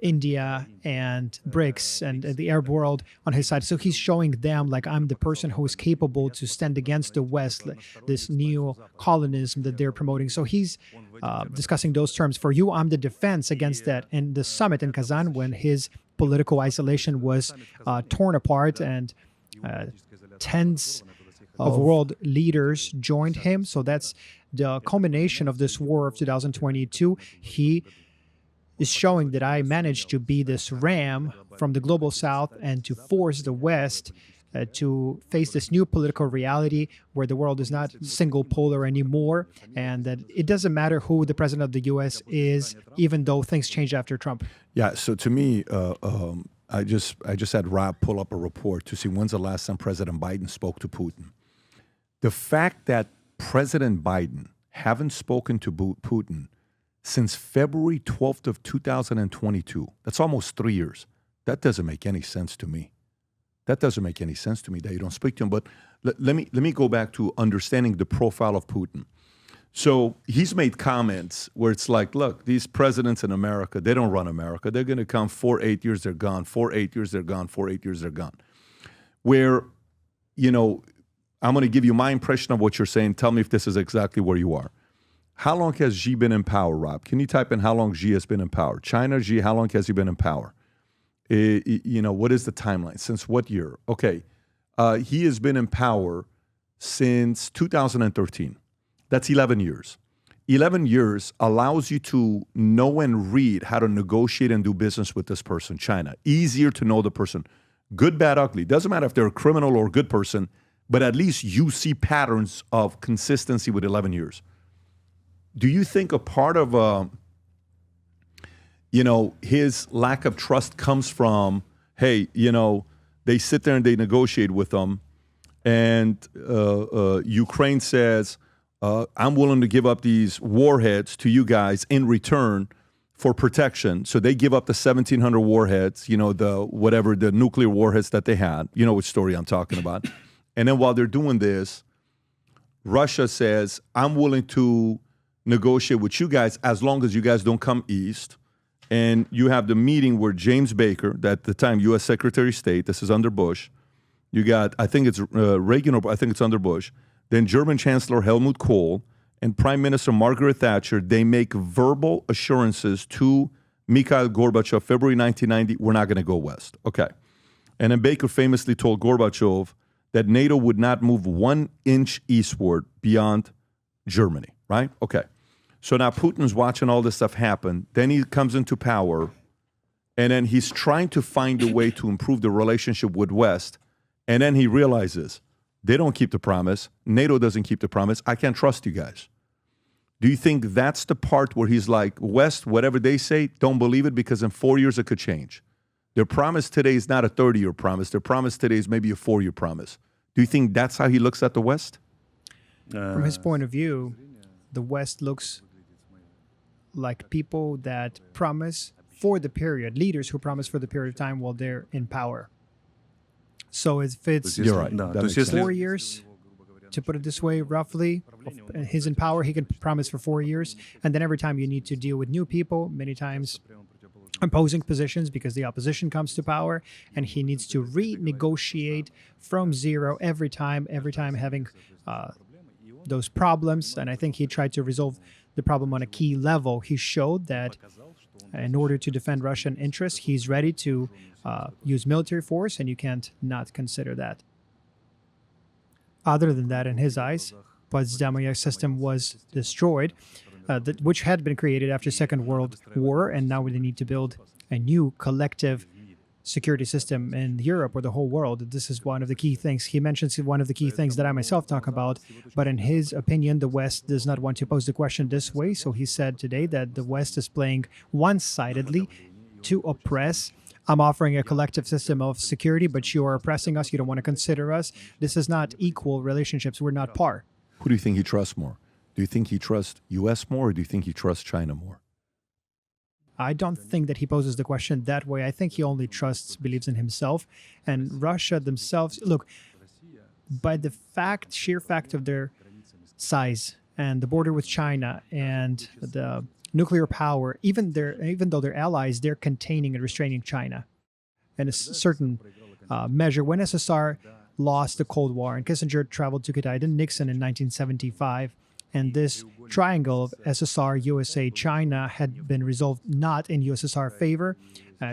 India, and BRICS and the Arab world on his side. So he's showing them, like, I'm the person who is capable to stand against the West, this neo-colonism that they're promoting. So he's discussing those terms. For you, I'm the defense against that. And the summit in Kazan, when his political isolation was torn apart and tens of world leaders joined him. So that's the culmination of this war of 2022. He is showing that I managed to be this ram from the global South and to force the West to face this new political reality where the world is not single polar anymore, and that it doesn't matter who the president of the U.S. is, even though things changed after Trump. Yeah, so to me, I just had Rob pull up a report to see when's the last time President Biden spoke to Putin. The fact that President Biden haven't spoken to Putin since February 12th of 2022, that's almost 3 years. That doesn't make any sense to me. That doesn't make any sense to me that you don't speak to him. But let me go back to understanding the profile of Putin. So he's made comments where it's like, look, these presidents in America, they don't run America. They're going to come 4 8 years, they're gone. 4 8 years, they're gone. 4 8 years, they're gone. Where, you know, I'm going to give you my impression of what you're saying. Tell me if this is exactly where you are. How long has Xi been in power, Rob? Can you type in how long Xi has been in power? China, Xi, how long has he been in power? You know, what is the timeline? Since what year? Okay. He has been in power since 2013. That's 11 years. 11 years allows you to know and read how to negotiate and do business with this person, China. Easier to know the person. Good, bad, ugly. Doesn't matter if they're a criminal or a good person, but at least you see patterns of consistency with 11 years. Do you think a part of, you know, his lack of trust comes from, hey, you know, they sit there and they negotiate with them, and Ukraine says, I'm willing to give up these warheads to you guys in return for protection. So they give up the 1,700 warheads, you know, the nuclear warheads that they had. You know which story I'm talking about. And then while they're doing this, Russia says, I'm willing to negotiate with you guys as long as you guys don't come east. And you have the meeting where James Baker, at the time U.S. Secretary of State, this is under Bush. You got, I think it's Reagan, or I think it's under Bush. Then German Chancellor Helmut Kohl and Prime Minister Margaret Thatcher, they make verbal assurances to Mikhail Gorbachev, February 1990, we're not going to go west. Okay. And then Baker famously told Gorbachev that NATO would not move 1 inch eastward beyond Germany, right? Okay. So now Putin's watching all this stuff happen. Then he comes into power, and then he's trying to find a way to improve the relationship with West. And then he realizes they don't keep the promise. NATO doesn't keep the promise. I can't trust you guys. Do you think that's the part where he's like, West, whatever they say, don't believe it, because in 4 years it could change? Their promise today is not a 30-year promise. Their promise today is maybe a 4-year promise. Do you think that's how he looks at the West? From his point of view, the West looks like people that promise for the period, leaders who promise for the period of time while they're in power. So if it's You're right. Да, That то есть makes если 4 years, to put it this way, roughly, he's in power, he can promise for 4 years, and then every time you need to deal with new people, many times opposing positions because the opposition comes to power, and he needs to renegotiate from zero every time having those problems. And I think he tried to resolve the problem on a key level. He showed that in order to defend Russian interests, he's ready to use military force, and you can't not consider that. Other than that, in his eyes, Potsdamer system was destroyed, which had been created after Second World War, and now we need to build a new collective security system in Europe or the whole world. This is one of the key things. He mentions one of the key things that I myself talk about, but in his opinion, the West does not want to pose the question this way. So he said today that the West is playing one-sidedly to oppress. I'm offering a collective system of security, but you are oppressing us. You don't want to consider us. This is not equal relationships. We're not par. Who do you think he trusts more? Do you think he trusts U.S. more, or do you think he trusts China more? I don't think that he poses the question that way. I think he only believes in himself. And Russia themselves, look, by the sheer fact of their size and the border with China and the nuclear power, even though they're allies, they're containing and restraining China in a certain measure. When SSR lost the Cold War and Kissinger traveled to Kitaiden, Nixon in 1975, and this triangle of SSR, USA, China had been resolved not in USSR favor.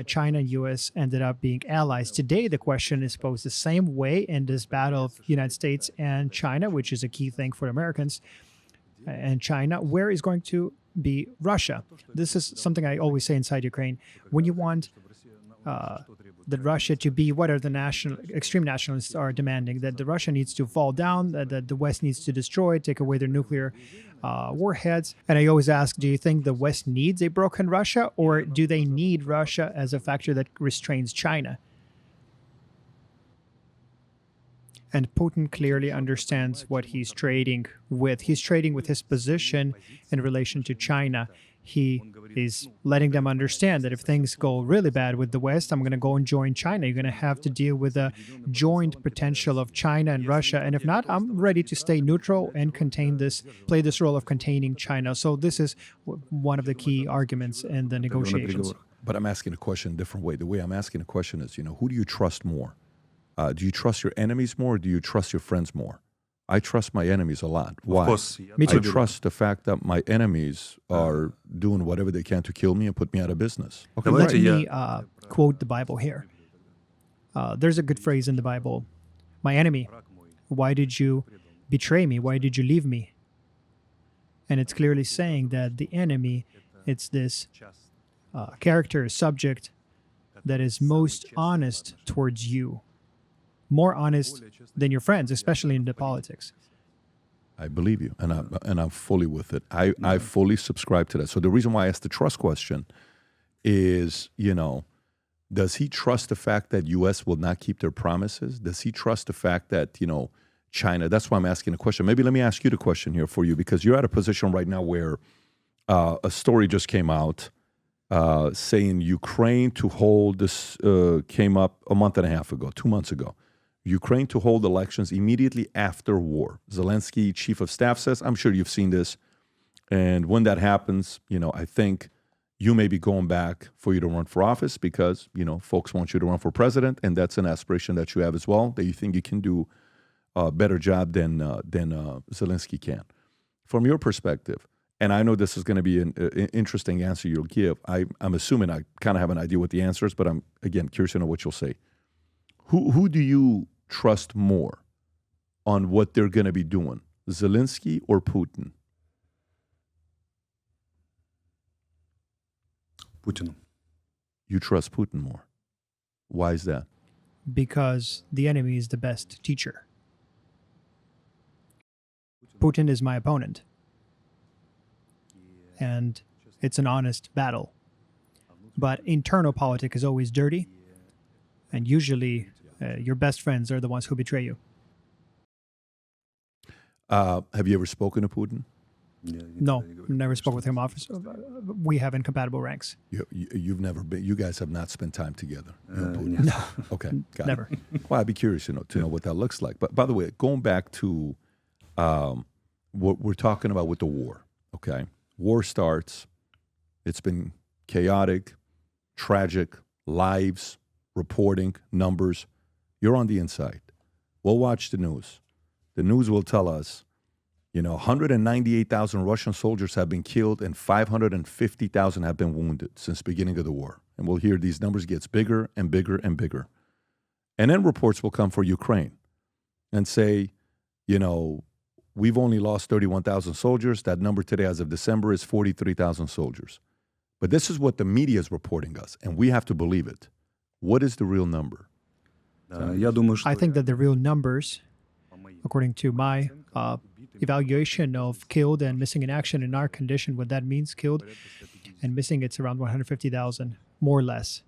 China and US ended up being allies. Today, the question is posed the same way in this battle of United States and China, which is a key thing for Americans and China. Where is going to be Russia? This is something I always say inside Ukraine. When you want that Russia to be what are the extreme nationalists are demanding, that the Russia needs to fall down, that the West needs to destroy, take away their nuclear warheads. And I always ask, do you think the West needs a broken Russia, or do they need Russia as a factor that restrains China? And Putin clearly understands what he's trading with. He's trading with his position in relation to China. He is letting them understand that if things go really bad with the West, I'm going to go and join China. You're going to have to deal with the joint potential of China and Russia. And if not, I'm ready to stay neutral and play this role of containing China. So this is one of the key arguments in the negotiations. But I'm asking a question a different way. The way I'm asking the question is, who do you trust more? Do you trust your enemies more, or do you trust your friends more? I trust my enemies a lot. Why? Of course. Me too. I trust the fact that my enemies are doing whatever they can to kill me and put me out of business. Okay, let me quote the Bible here. There's a good phrase in the Bible. My enemy, why did you betray me? Why did you leave me? And it's clearly saying that the enemy, it's this character, subject that is most honest towards you. More honest than your friends, especially in the politics. I believe you, and I'm fully with it. I fully subscribe to that. So the reason why I asked the trust question is, does he trust the fact that U.S. will not keep their promises? Does he trust the fact that, China, that's why I'm asking the question. Maybe let me ask you the question here for you, because you're at a position right now where a story just came out saying Ukraine to hold this, came up a month and a half ago, 2 months ago. Ukraine to hold elections immediately after war. Zelensky, chief of staff, says, I'm sure you've seen this. And when that happens, I think you may be going back for you to run for office because, folks want you to run for president. And that's an aspiration that you have as well, that you think you can do a better job than Zelensky can. From your perspective, and I know this is going to be an interesting answer you'll give. I'm assuming I kind of have an idea what the answer is, but I'm, again, curious to know what you'll say. Who do you trust more on what they're going to be doing, Zelensky or Putin? Putin. You trust Putin more. Why is that? Because the enemy is the best teacher. Putin is my opponent. And it's an honest battle. But internal politics is always dirty. And usually your best friends are the ones who betray you. Have you ever spoken to Putin? No, never spoke with him. Officer, we have incompatible ranks. You've never been. You guys have not spent time together. No. Okay, got Never. it. Well, I'd be curious to know what that looks like. But by the way, going back to what we're talking about with the war. Okay, war starts. It's been chaotic, tragic, lives, reporting, numbers. You're on the inside. We'll watch the news. The news will tell us, 198,000 Russian soldiers have been killed and 550,000 have been wounded since the beginning of the war. And we'll hear these numbers gets bigger and bigger and bigger. And then reports will come for Ukraine and say, we've only lost 31,000 soldiers. That number today as of December is 43,000 soldiers. But this is what the media is reporting us, and we have to believe it. What is the real number? I think that the real numbers, according to my evaluation of killed and missing in action in our condition, what that means, killed and missing, it's around 150,000, more or less,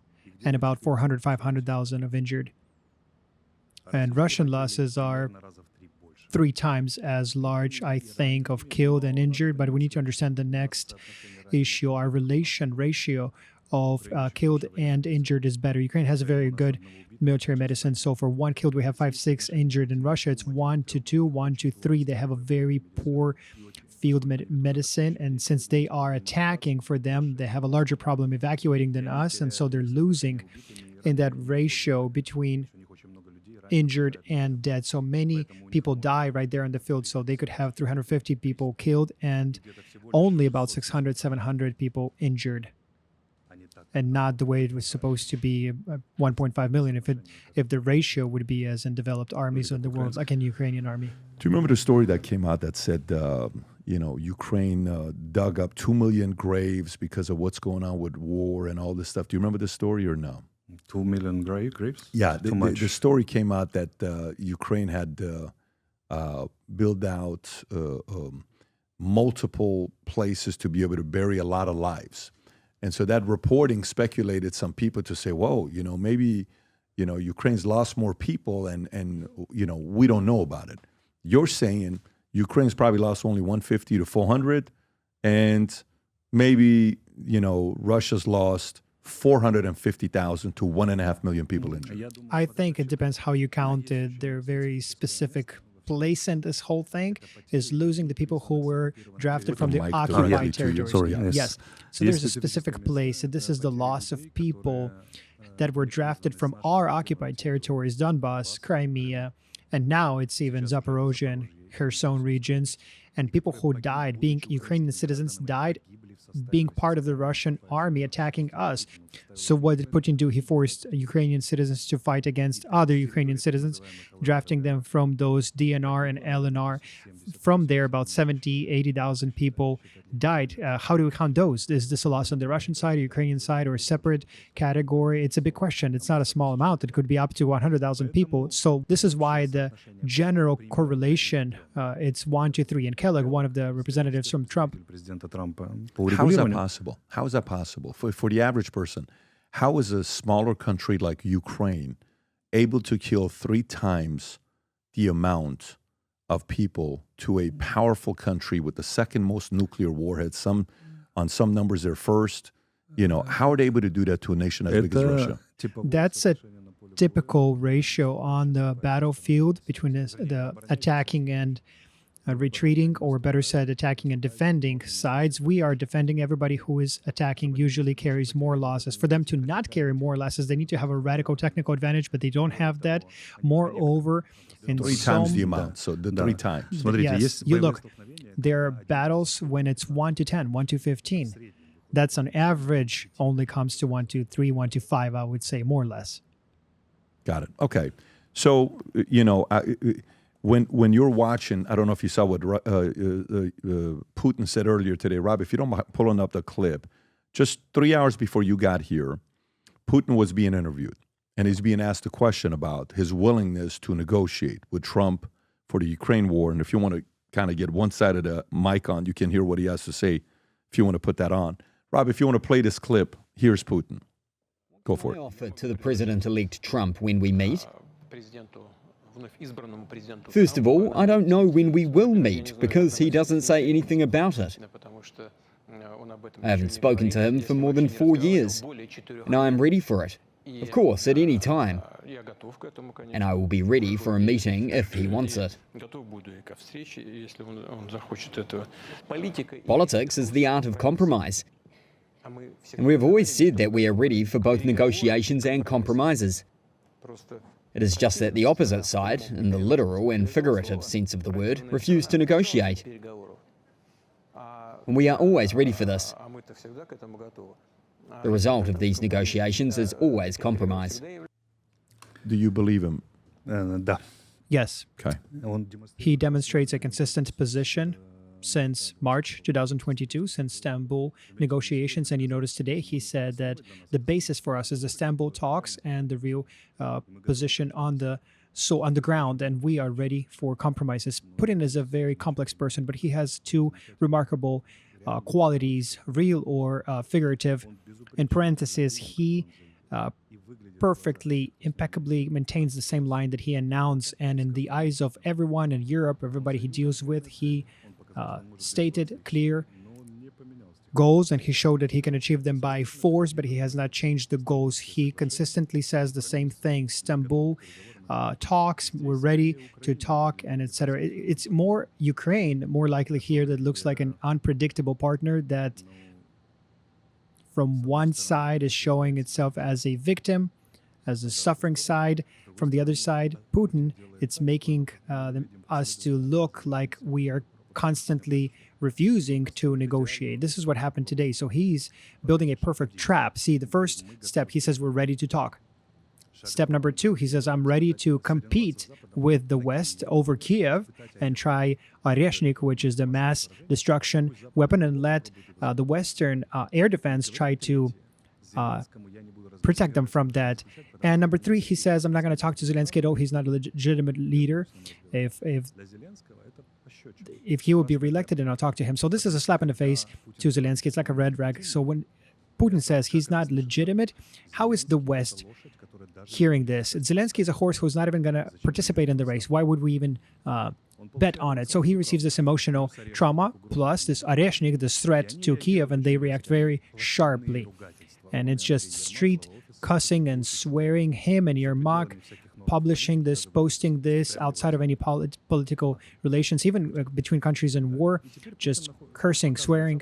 and about 400, 500,000 of injured. And Russian losses are 3 times as large, I think, of killed and injured. But we need to understand the next issue. Our ratio of killed and injured is better. Ukraine has a very good military medicine. So for 1 killed, we have 5, 6 injured. In Russia, it's 1 to 2, 1 to 3. They have a very poor field medicine. And since they are attacking for them, they have a larger problem evacuating than us. And so they're losing in that ratio between injured and dead. So many people die right there in the field. So they could have 350 people killed and only about 600, 700 people injured. And not the way it was supposed to be, 1.5 million, if the ratio would be as in developed armies in the world, like in Ukrainian army. Do you remember the story that came out that said, Ukraine dug up 2 million graves because of what's going on with war and all this stuff? Do you remember this story or no? 2 million graves? Yeah, the story came out that Ukraine had built out multiple places to be able to bury a lot of lives. And so that reporting speculated some people to say, whoa, maybe, Ukraine's lost more people and we don't know about it. You're saying Ukraine's probably lost only 150 to 400 and maybe, Russia's lost 450,000 to 1.5 million people injured. I think it depends how you count it. They're very specific place in this whole thing is losing the people who were drafted from the occupied territories. Sorry, yes. So there's a specific place, and this is the loss of people that were drafted from our occupied territories, Donbass, Crimea, and now it's even Zaporozhye and Kherson regions, and people who died, being Ukrainian citizens, died being part of the Russian army attacking us. So what did Putin do? He forced Ukrainian citizens to fight against other Ukrainian citizens, drafting them from those DNR and LNR. From there, about 70, 80,000 people died. How do we count those? Is this a loss on the Russian side, or Ukrainian side, or a separate category? It's a big question. It's not a small amount. It could be up to 100,000 people. So this is why the general correlation, it's 1 to 3. And Kellogg, one of the representatives from Trump. How is that possible? How is that possible? For the average person, how is a smaller country like Ukraine able to kill 3 times the amount of people to a powerful country with the second most nuclear warheads? On some numbers, they're first. How are they able to do that to a nation as big as Russia? That's a typical ratio on the battlefield between the attacking and retreating, or better said, attacking and defending sides. We are defending. Everybody who is attacking usually carries more losses. For them to not carry more losses, they need to have a radical technical advantage, but they don't have that. Moreover, in 3 times the amount, so the 3 times. Yes, you look, there are battles when it's 1 to 10, 1 to 15. That's on average only comes to 1 to 3, 1 to 5, I would say, more or less. Got it. Okay. So, when you're watching, I don't know if you saw what Putin said earlier today. Rob, if you don't mind pulling up the clip, just 3 hours before you got here, Putin was being interviewed, and he's being asked a question about his willingness to negotiate with Trump for the Ukraine war. And if you want to kind of get one side of the mic on, you can hear what he has to say if you want to put that on. Rob, if you want to play this clip, here's Putin. Go for it. My offer to the President-elect Trump when we meet First of all, I don't know when we will meet because he doesn't say anything about it. I haven't spoken to him for more than 4 years, and I am ready for it. Of course, at any time. And I will be ready for a meeting if he wants it. Politics is the art of compromise. And we have always said that we are ready for both negotiations and compromises. It is just that the opposite side, in the literal and figurative sense of the word, refused to negotiate. And we are always ready for this. The result of these negotiations is always compromise. Do you believe him? Да. Yes. Okay. He demonstrates a consistent position since March 2022, since Istanbul negotiations. And you notice today he said that the basis for us is the Istanbul talks and the real position on the ground, and we are ready for compromises. Putin is a very complex person, but he has two remarkable qualities, real or figurative. In parentheses, he perfectly, impeccably maintains the same line that he announced, and in the eyes of everyone in Europe, everybody he deals with, he stated clear goals, and he showed that he can achieve them by force, but he has not changed the goals. He consistently says the same thing. Istanbul talks, we're ready to talk, and etc. It's more Ukraine, more likely here, that looks like an unpredictable partner that from one side is showing itself as a victim, as the suffering side. From the other side, Putin, it's making us to look like we are constantly refusing to negotiate. This is what happened today. So he's building a perfect trap. See, the first step, he says, we're ready to talk. Step number 2, he says, I'm ready to compete with the West over Kiev and try Oreshniki, which is the mass destruction weapon, and let the Western air defense try to protect them from that. And number 3, he says, I'm not going to talk to Zelensky at all. He's not a legitimate leader. If he will be reelected, then I'll talk to him. So this is a slap in the face to Zelensky. It's like a red rag. So when Putin says he's not legitimate, how is the West hearing this? Zelensky is a horse who's not even going to participate in the race. Why would we even bet on it? So he receives this emotional trauma, plus this Oreshniki, this threat to Kiev, and they react very sharply. And it's just street cussing and swearing, him and Yermak, publishing this, posting this outside of any political relations, even between countries in war, just cursing, swearing.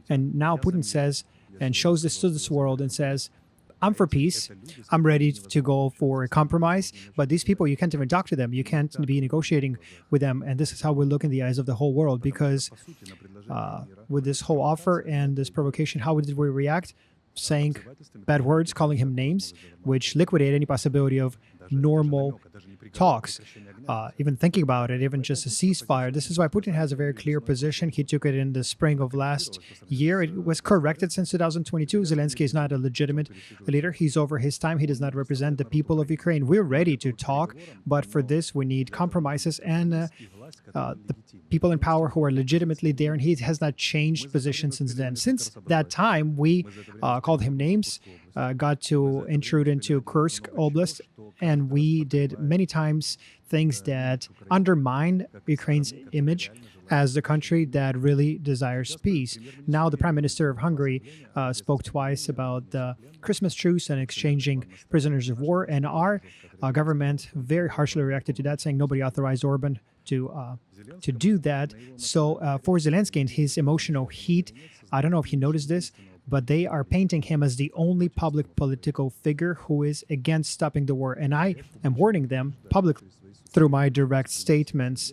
And now Putin says and shows this to this world and says, I'm for peace. I'm ready to go for a compromise. But these people, you can't even talk to them. You can't be negotiating with them. And this is how we look in the eyes of the whole world. Because with this whole offer and this provocation, how did we react? Saying bad words, calling him names, which liquidate any possibility of normal talks. Even thinking about it, even just a ceasefire. This is why Putin has a very clear position. He took it in the spring of last year. It was corrected since 2022. Zelensky is not a legitimate leader. He's over his time. He does not represent the people of Ukraine. We're ready to talk, but for this, we need compromises and the people in power who are legitimately there, and he has not changed position since then. Since that time, we called him names, got to intrude into Kursk Oblast, and we did many times things that undermine Ukraine's image as the country that really desires peace. Now, the Prime Minister of Hungary spoke twice about the Christmas truce and exchanging prisoners of war, and our government very harshly reacted to that, saying nobody authorized Orban to do that. So for Zelensky and his emotional heat, I don't know if he noticed this, but they are painting him as the only public political figure who is against stopping the war. And I am warning them publicly through my direct statements.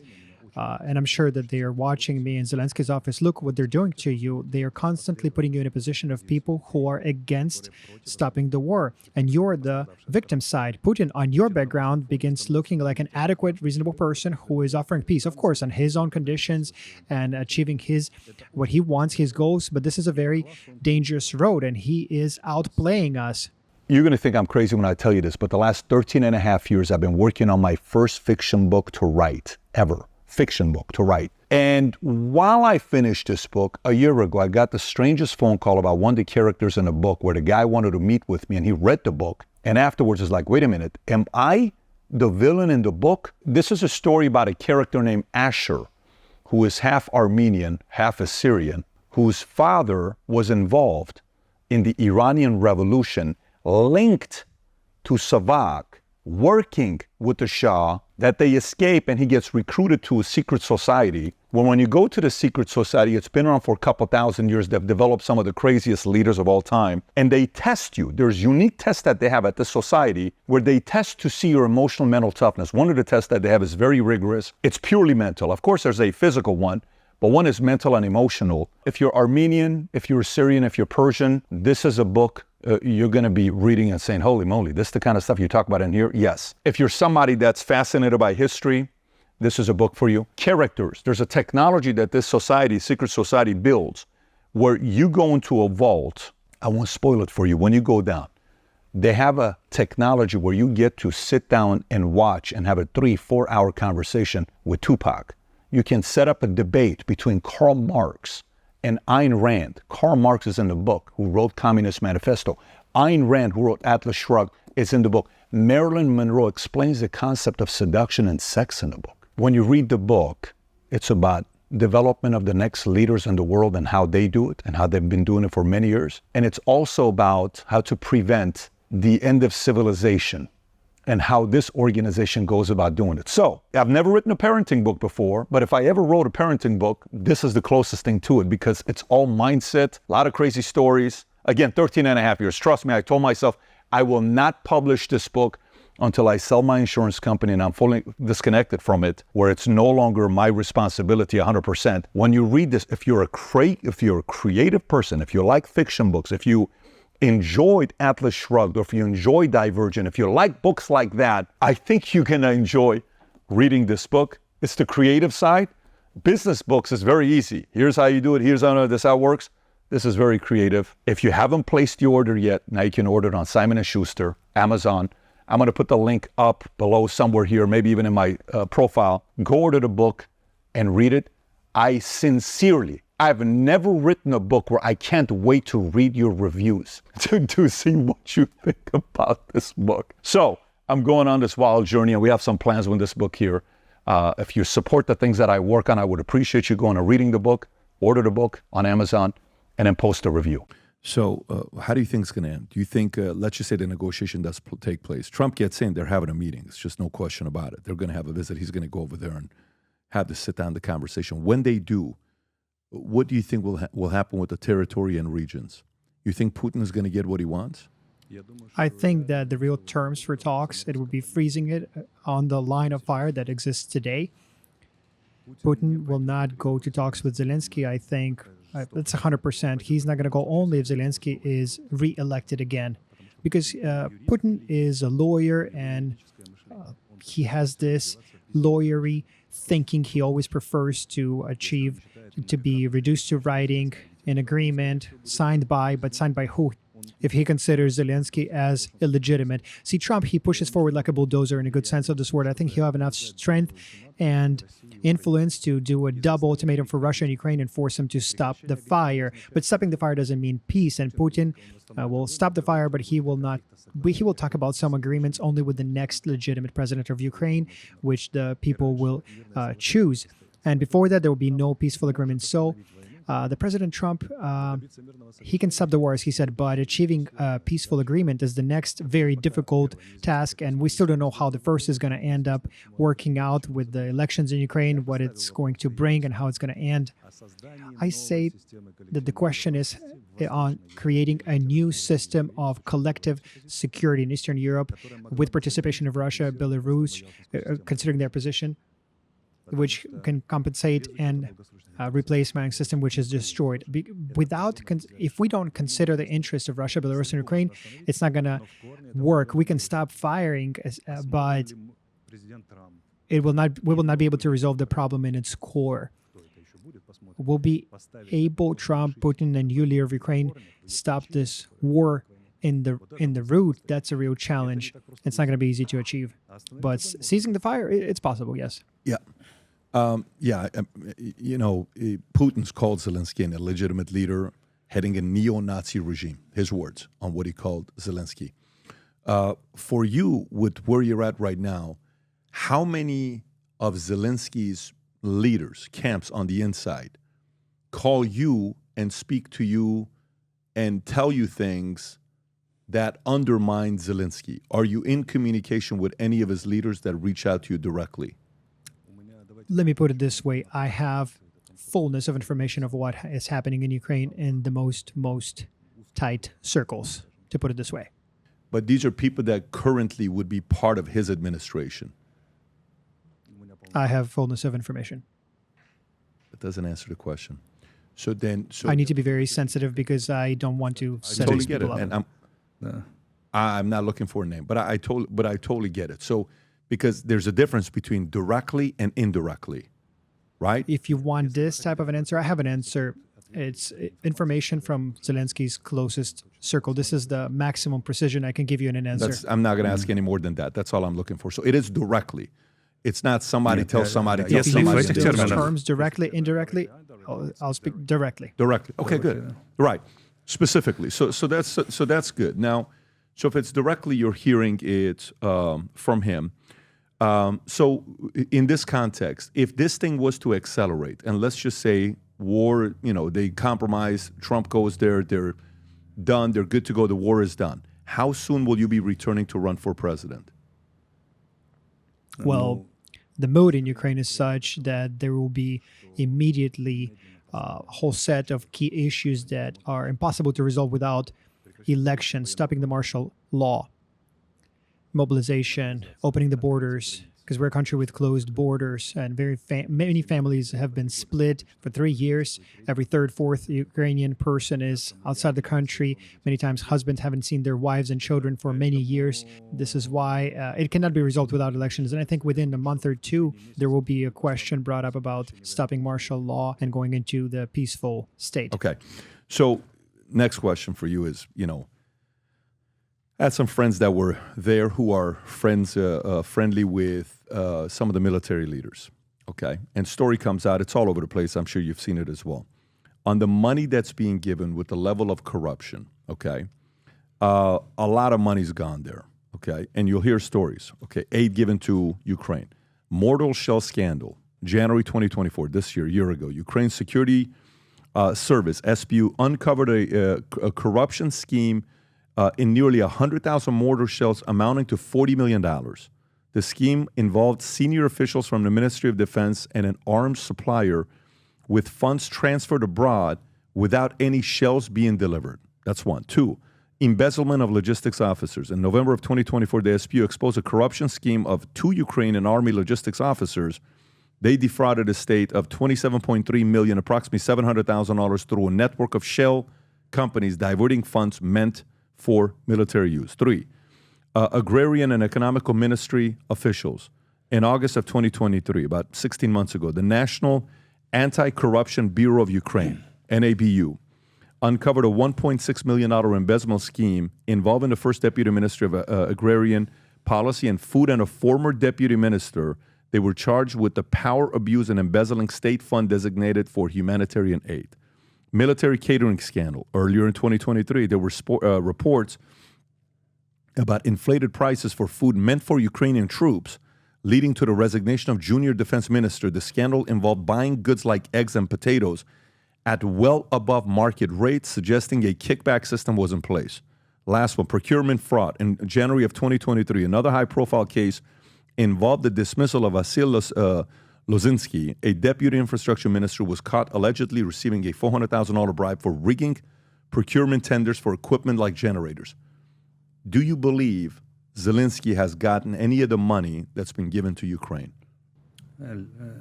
And I'm sure that they are watching me in Zelensky's office. Look what they're doing to you. They are constantly putting you in a position of people who are against stopping the war. And you're the victim side. Putin, on your background, begins looking like an adequate, reasonable person who is offering peace, of course, on his own conditions and achieving what he wants, his goals. But this is a very dangerous road, and he is outplaying us. You're going to think I'm crazy when I tell you this, but the last 13 and a half years, I've been working on my first fiction book to write, ever. Fiction book to write. And while I finished this book, a year ago, I got the strangest phone call about one of the characters in the book where the guy wanted to meet with me, and he read the book. And afterwards is like, wait a minute, am I the villain in the book, this is a story about a character named Asher, who is half Armenian, half Assyrian, whose father was involved in the Iranian Revolution, linked to Savak, working with the Shah, that they escape and he gets recruited to a secret society. Well, when you go to the secret society, it's been around for a couple thousand years. They've developed some of the craziest leaders of all time. And they test you. There's unique tests that they have at this society where they test to see your emotional mental toughness. One of the tests that they have is very rigorous. It's purely mental. Of course, there's a physical one, but one is mental and emotional. If you're Armenian, if you're Syrian, if you're Persian, this is a book you're going to be reading and saying, holy moly, this is the kind of stuff you talk about in here? Yes. If you're somebody that's fascinated by history, this is a book for you. Characters. There's a technology that this society, secret society, builds where you go into a vault. I won't spoil it for you. When you go down, they have a technology where you get to sit down and watch and have a 3-4 hour conversation with Tupac. You can set up a debate between Karl Marx and Ayn Rand. Karl Marx is in the book, who wrote Communist Manifesto. Ayn Rand, who wrote Atlas Shrugged, is in the book. Marilyn Monroe explains the concept of seduction and sex in the book. When you read the book, it's about development of the next leaders in the world and how they do it and how they've been doing it for many years. And it's also about how to prevent the end of civilization and how this organization goes about doing it. So, I've never written a parenting book before, but if I ever wrote a parenting book, this is the closest thing to it because it's all mindset, a lot of crazy stories. Again, 13 and a half years. Trust me, I told myself I will not publish this book until I sell my insurance company and I'm fully disconnected from it, where it's no longer my responsibility 100%. When you read this, if you're a creative person, if you like fiction books, if you enjoyed Atlas Shrugged, or if you enjoy Divergent, if you like books like that, I think you're gonna enjoy reading this book. It's the creative side. Business books is very easy. Here's how you do it, here's how this how it works. This is very creative. If you haven't placed the order yet, now you can order it on Simon & Schuster, Amazon. I'm gonna put the link up below somewhere here, maybe even in my profile. Go order the book and read it. I've never written a book where I can't wait to read your reviews to see what you think about this book. So I'm going on this wild journey and we have some plans with this book here. If you support the things that I work on, I would appreciate you going and reading the book, order the book on Amazon, and then post a review. So how do you think it's going to end? Do you think, let's just say the negotiation does take place. Trump gets in, they're having a meeting. It's just no question about it. They're going to have a visit. He's going to go over there and have to sit down the conversation. When they do, what do you think will happen with the territory and regions? You think Putin is going to get what he wants? I think that the real terms for talks, it would be freezing it on the line of fire that exists today. Putin will not go to talks with Zelensky, I think. That's 100%. He's not going to go only if Zelensky is re-elected again. Because Putin is a lawyer and he has this lawyery thinking. He always prefers to achieve, to be reduced to writing an agreement signed by who? If he considers Zelensky as illegitimate. See, Trump, he pushes forward like a bulldozer in a good sense of this word. I think he'll have enough strength and influence to do a double ultimatum for Russia and Ukraine and force them to stop the fire. But stopping the fire doesn't mean peace. And Putin will stop the fire, but he will not. He will talk about some agreements only with the next legitimate president of Ukraine, which the people will choose. And before that, there will be no peaceful agreement. So the President Trump, he can stop the war, as he said, but achieving a peaceful agreement is the next very difficult task. And we still don't know how the first is going to end up working out with the elections in Ukraine, what it's going to bring and how it's going to end. I say that the question is on creating a new system of collective security in Eastern Europe with participation of Russia, Belarus, considering their position, which can compensate and replace my system, which is destroyed. If we don't consider the interests of Russia, Belarus, and Ukraine, it's not going to work. We can stop firing, but we will not be able to resolve the problem in its core. Will be able, Trump, Putin, and you, leader of Ukraine, stop this war in the root? That's a real challenge. It's not going to be easy to achieve, but seizing the fire, it's possible. Yes. Yeah. Putin's called Zelensky an illegitimate leader heading a neo-Nazi regime. His words on what he called Zelensky. For you, with where you're at right now, how many of Zelensky's leaders, camps on the inside, call you and speak to you and tell you things that undermine Zelensky? Are you in communication with any of his leaders that reach out to you directly? Let me put it this way. I have fullness of information of what is happening in Ukraine in the most tight circles, to put it this way. But these are people that currently would be part of his administration. I have fullness of information. That doesn't answer the question. So I need to be very sensitive because I don't want to set totally these get it, people up. and I'm not looking for a name, but I totally get it. So because there's a difference between directly and indirectly, right? If you want this type of an answer, I have an answer. It's information from Zelensky's closest circle. This is the maximum precision I can give you in an answer. I'm not going to ask any more than that. That's all I'm looking for. So it is directly. It's not somebody tells somebody. If you somebody. use those terms directly, indirectly, I'll speak directly. Directly. Okay, good. Right. Specifically. So that's good. Now, so if it's directly, you're hearing it from him. So in this context, if this thing was to accelerate, and let's just say war, they compromise, Trump goes there, they're done, they're good to go, the war is done. How soon will you be returning to run for president? Well, the mood in Ukraine is such that there will be immediately a whole set of key issues that are impossible to resolve without election, stopping the martial law, mobilization, opening the borders, because we're a country with closed borders, and many families have been split for 3 years. Every third, fourth Ukrainian person is outside the country. Many times husbands haven't seen their wives and children for many years. This is why it cannot be resolved without elections. And I think within a month or two, there will be a question brought up about stopping martial law and going into the peaceful state. Okay. So next question for you is, I had some friends that were there who are friendly with some of the military leaders, okay? And story comes out, it's all over the place, I'm sure you've seen it as well. On the money that's being given with the level of corruption, okay, a lot of money's gone there, okay? And you'll hear stories, okay? Aid given to Ukraine. Mortal shell scandal, January 2024, this year ago. Ukraine Security Service, SBU, uncovered a corruption scheme in nearly 100,000 mortar shells amounting to $40 million. The scheme involved senior officials from the Ministry of Defense and an arms supplier with funds transferred abroad without any shells being delivered. That's one. Two, embezzlement of logistics officers. In November of 2024, the SPU exposed a corruption scheme of 2 Ukrainian Army logistics officers. They defrauded the state of $27.3 million, approximately $700,000 through a network of shell companies diverting funds meant for military use. 3, agrarian and economical ministry officials. In August of 2023, about 16 months ago, the National Anti-Corruption Bureau of Ukraine, NABU, uncovered a $1.6 million embezzlement scheme involving the first deputy minister of agrarian policy and food and a former deputy minister. They were charged with the power abuse and embezzling state fund designated for humanitarian aid. Military catering scandal. Earlier in 2023, there were reports about inflated prices for food meant for Ukrainian troops, leading to the resignation of junior defense minister. The scandal involved buying goods like eggs and potatoes at well above market rates, suggesting a kickback system was in place. Last one, procurement fraud. In January of 2023, another high-profile case involved the dismissal of Vasil Lozinski, a deputy infrastructure minister, was caught allegedly receiving a $400,000 bribe for rigging procurement tenders for equipment like generators. Do you believe Zelensky has gotten any of the money that's been given to Ukraine?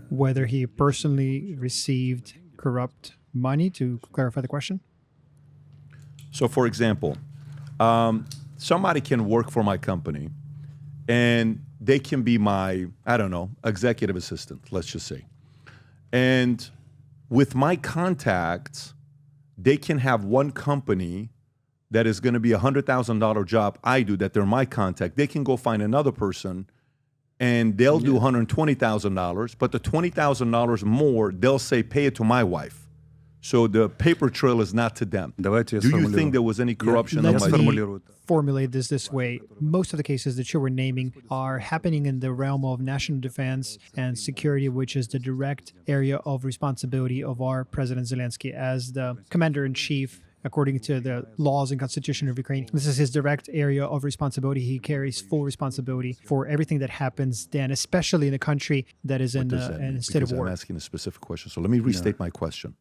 Whether he personally received corrupt money, to clarify the question? So, for example, somebody can work for my company and they can be my, executive assistant, let's just say. And with my contacts, they can have one company that is going to be a $100,000 job I do, that they're my contact. They can go find another person and they'll do $120,000, but the $20,000 more, they'll say, pay it to my wife. So the paper trail is not to them. Давайте я Do you сформулирую. think there was any corruption? Я Let me сформулирую. formulate this way. Most of the cases that you were naming are happening in the realm of national defense and security, which is the direct area of responsibility of our President Zelensky as the commander-in-chief. According to the laws and constitution of Ukraine, this is his direct area of responsibility. He carries full responsibility for everything that happens then, especially in a country that is in a state of Because war. I'm asking a specific question. So let me restate my question.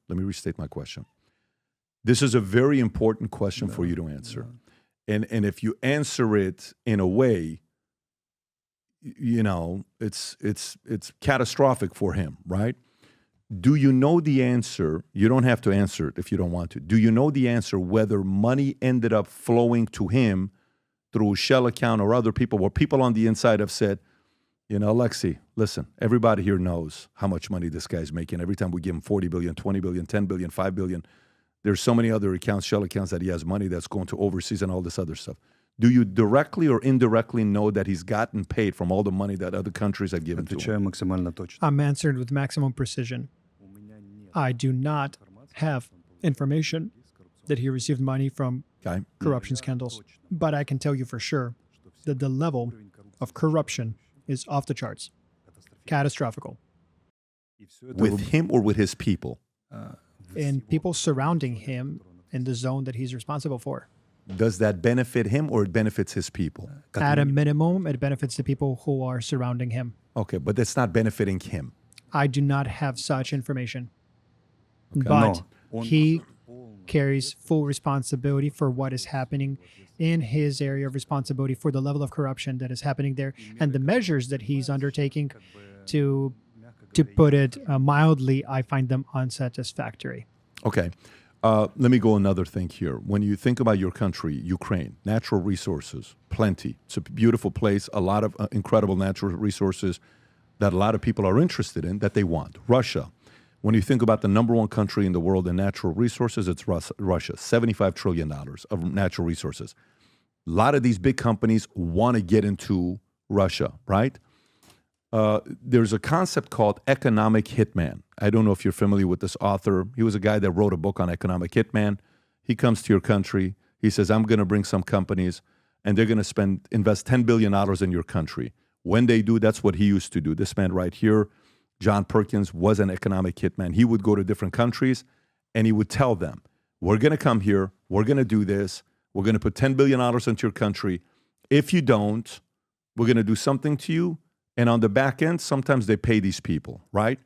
This is a very important question for you to answer. And if you answer it in a way, you know, it's catastrophic for him, right? Do you know the answer? You don't have to answer it if you don't want to. Do you know the answer whether money ended up flowing to him through a shell account or other people, where people on the inside have said, you know, Oleksii, listen, everybody here knows how much money this guy's making. Every time we give him 40 billion, 20 billion, 10 billion, 5 billion, there's so many other accounts, shell accounts, that he has money that's going to overseas and all this other stuff. Do you directly or indirectly know that he's gotten paid from all the money that other countries have given to him? Отвечаю максимально точно. I'm answered with maximum precision. I do not have information that he received money from Okay. corruption scandals, but I can tell you for sure that the level of corruption is off the charts, catastrophical. With him or with his people? And people surrounding him in the zone that he's responsible for. Does that benefit him or it benefits his people? At a minimum, it benefits the people who are surrounding him. Okay, but that's not benefiting him. I do not have such information. No. But he carries full responsibility for what is happening in his area of responsibility, for the level of corruption that is happening there, and the measures that he's undertaking. To put it mildly, I find them unsatisfactory. Okay. Let me go another thing here. When you think about your country, Ukraine, natural resources, plenty. It's a beautiful place, a lot of incredible natural resources that a lot of people are interested in, that they want. Russia. When you think about the number one country in the world in natural resources, it's Russia, $75 trillion of natural resources. A lot of these big companies want to get into Russia, right? There's a concept called economic hitman. I don't know if you're familiar with this author. He was a guy that wrote a book on economic hitman. He comes to your country. He says, I'm going to bring some companies, and they're going to invest $10 billion in your country. When they do, that's what he used to do. This man right here, John Perkins, was an economic hitman. He would go to different countries, and he would tell them, we're going to come here. We're going to do this. We're going to put $10 billion into your country. If you don't, we're going to do something to you. And on the back end, sometimes they pay these people, right?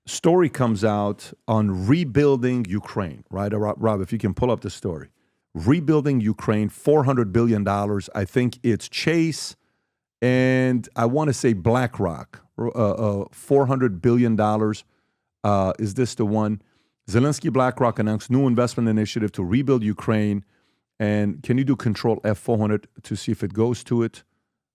Story comes out on rebuilding Ukraine, right? Rob, if you can pull up the story. Rebuilding Ukraine, $400 billion. I think it's Chase and I want to say BlackRock, $400 billion. Is this the one? Zelensky BlackRock announced new investment initiative to rebuild Ukraine. And can you do Control F400 to see if it goes to it?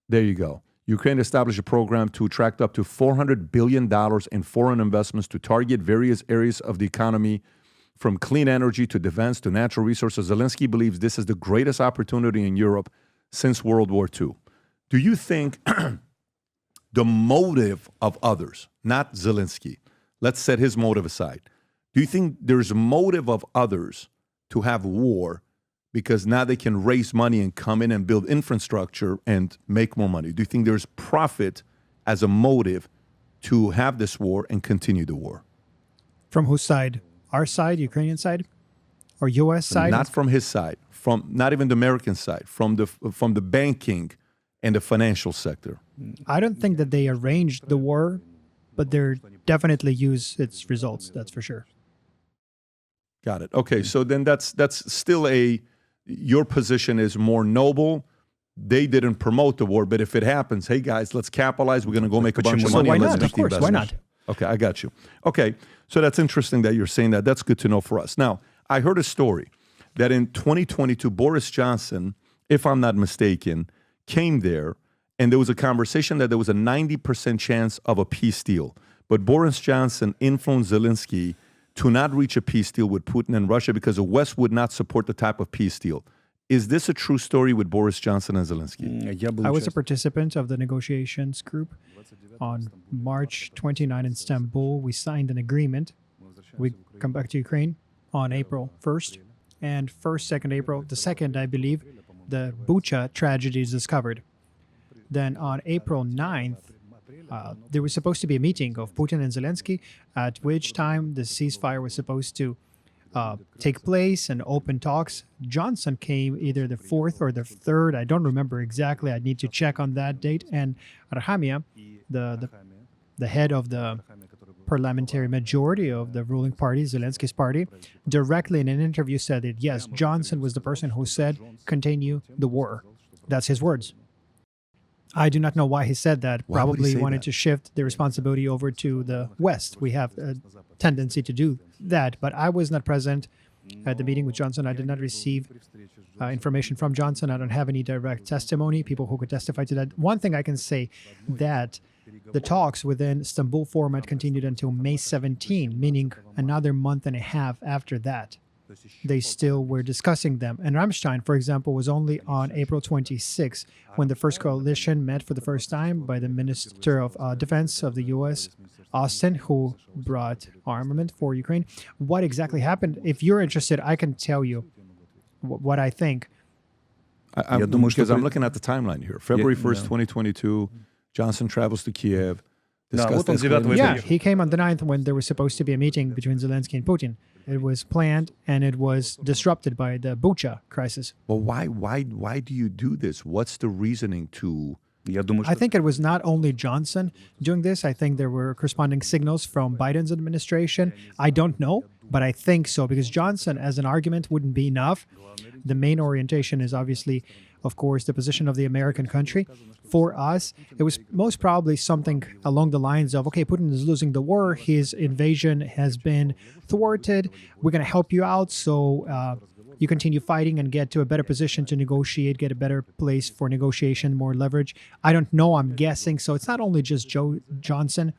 There you go. Ukraine established a program to attract up to $400 billion in foreign investments to target various areas of the economy, from clean energy to defense to natural resources. Zelensky believes this is the greatest opportunity in Europe since World War II. Do you think the motive of others, not Zelensky, let's set his motive aside. Do you think there's a motive of others to have war because now they can raise money and come in and build infrastructure and make more money? Do you think there's profit as a motive to have this war and continue the war? From whose side? Our side, Ukrainian side? Or U.S. side? Not from his side, from not even the American side, from the banking and the financial sector. I don't think that they arranged the war, but they definitely use its results, that's for sure. Got it. Okay, so then that's still your position is more noble. They didn't promote the war, but if it happens, hey guys, let's capitalize. We're going to go make a bunch of money. Why and let's not? make Of course, the why investment. not? Okay, I got you. Okay, so that's interesting that you're saying that. That's good to know for us. Now, I heard a story that in 2022, Boris Johnson, if I'm not mistaken, came there, and there was a conversation that there was a 90% chance of a peace deal. But Boris Johnson influenced Zelensky to not reach a peace deal with Putin and Russia because the West would not support the type of peace deal. Is this a true story with Boris Johnson and Zelensky? I was a participant of the negotiations group. On March 29 in Istanbul, we signed an agreement We come back to Ukraine on April 1st, and 1st, 2nd April, the 2nd, I believe, the Bucha tragedy is discovered. Then on April 9th, there was supposed to be a meeting of Putin and Zelensky, at which time the ceasefire was supposed to take place and open talks. Johnson came either the 4th or the 3rd. I don't remember exactly. I need to check on that date. And Arhamia, the head of the parliamentary majority of the ruling party, Zelensky's party, directly in an interview said that, yes, Johnson was the person who said, continue the war. That's his words. I do not know why he said that. Why would he Probably say wanted that? to shift the responsibility over to the West. We have a tendency to do that. But I was not present at the meeting with Johnson. I did not receive information from Johnson. I don't have any direct testimony, people who could testify to that. One thing I can say, that the talks within Istanbul format continued until May 17, meaning another month and a half after that. They still were discussing them. And Ramstein, for example, was only on April 26, when the first coalition met for the first time by the Minister of Defense of the U.S., Austin, who brought armament for Ukraine. What exactly happened? If you're interested, I can tell you what I think. Because I'm looking at the timeline here. February 1st, yeah. 2022, Johnson travels to Kiev. Да, discussed вот он this 9-го with- Yeah, he came on the 9th when there was supposed to be a meeting between Zelensky and Putin. It was planned and it was disrupted by the Bucha crisis. Well, why do you do this? What's the reasoning to... Я думаю, I что think it was not only Johnson doing this. I think there were corresponding signals from Biden's administration. I don't know, but I think so, because Johnson as an argument wouldn't be enough. The main orientation is obviously, of course, the position of the American country. For us, it was most probably something along the lines of, okay, Putin is losing the war. His invasion has been thwarted. We're going to help you out. So you continue fighting and get to a better position to negotiate, get a better place for negotiation, more leverage. I don't know. I'm guessing. So it's not only just Johnson,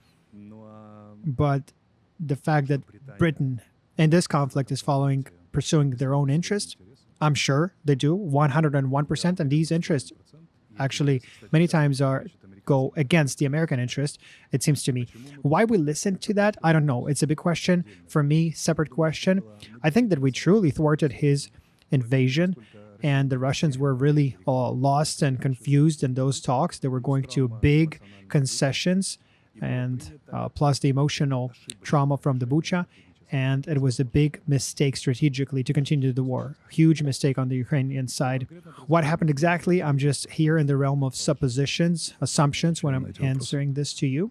but the fact that Britain in this conflict is pursuing their own interest. I'm sure they do, 101%. And these interests actually many times go against the American interest, it seems to me. Why we listen to that, I don't know. It's a big question. For me, separate question. I think that we truly thwarted his invasion, and the Russians were really lost and confused in those talks. They were going to big concessions, and plus the emotional trauma from the Bucha. And it was a big mistake strategically to continue the war. Huge mistake on the Ukrainian side. What happened exactly? I'm just here in the realm of suppositions, assumptions when I'm answering this to you.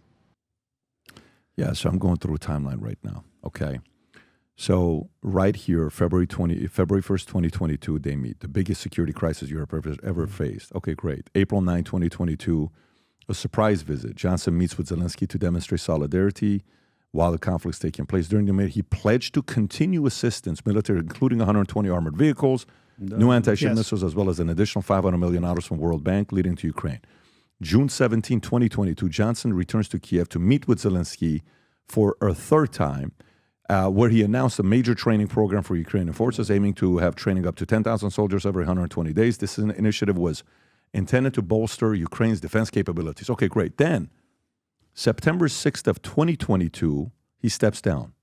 Yeah, so I'm going through a timeline right now. Okay. So right here, February 1st, 2022, they meet. The biggest security crisis Europe ever faced. Okay, great. April 9, 2022, a surprise visit. Johnson meets with Zelensky to demonstrate solidarity while the conflict's taking place. During the meeting, he pledged to continue assistance, military, including 120 armored vehicles, new anti-ship Yes. missiles, as well as an additional $500 million from World Bank, leading to Ukraine. June 17, 2022, Johnson returns to Kiev to meet with Zelensky for a third time, where he announced a major training program for Ukrainian forces, aiming to have training up to 10,000 soldiers every 120 days. This initiative was intended to bolster Ukraine's defense capabilities. Okay, great. Then, September 6th of 2022, he steps down.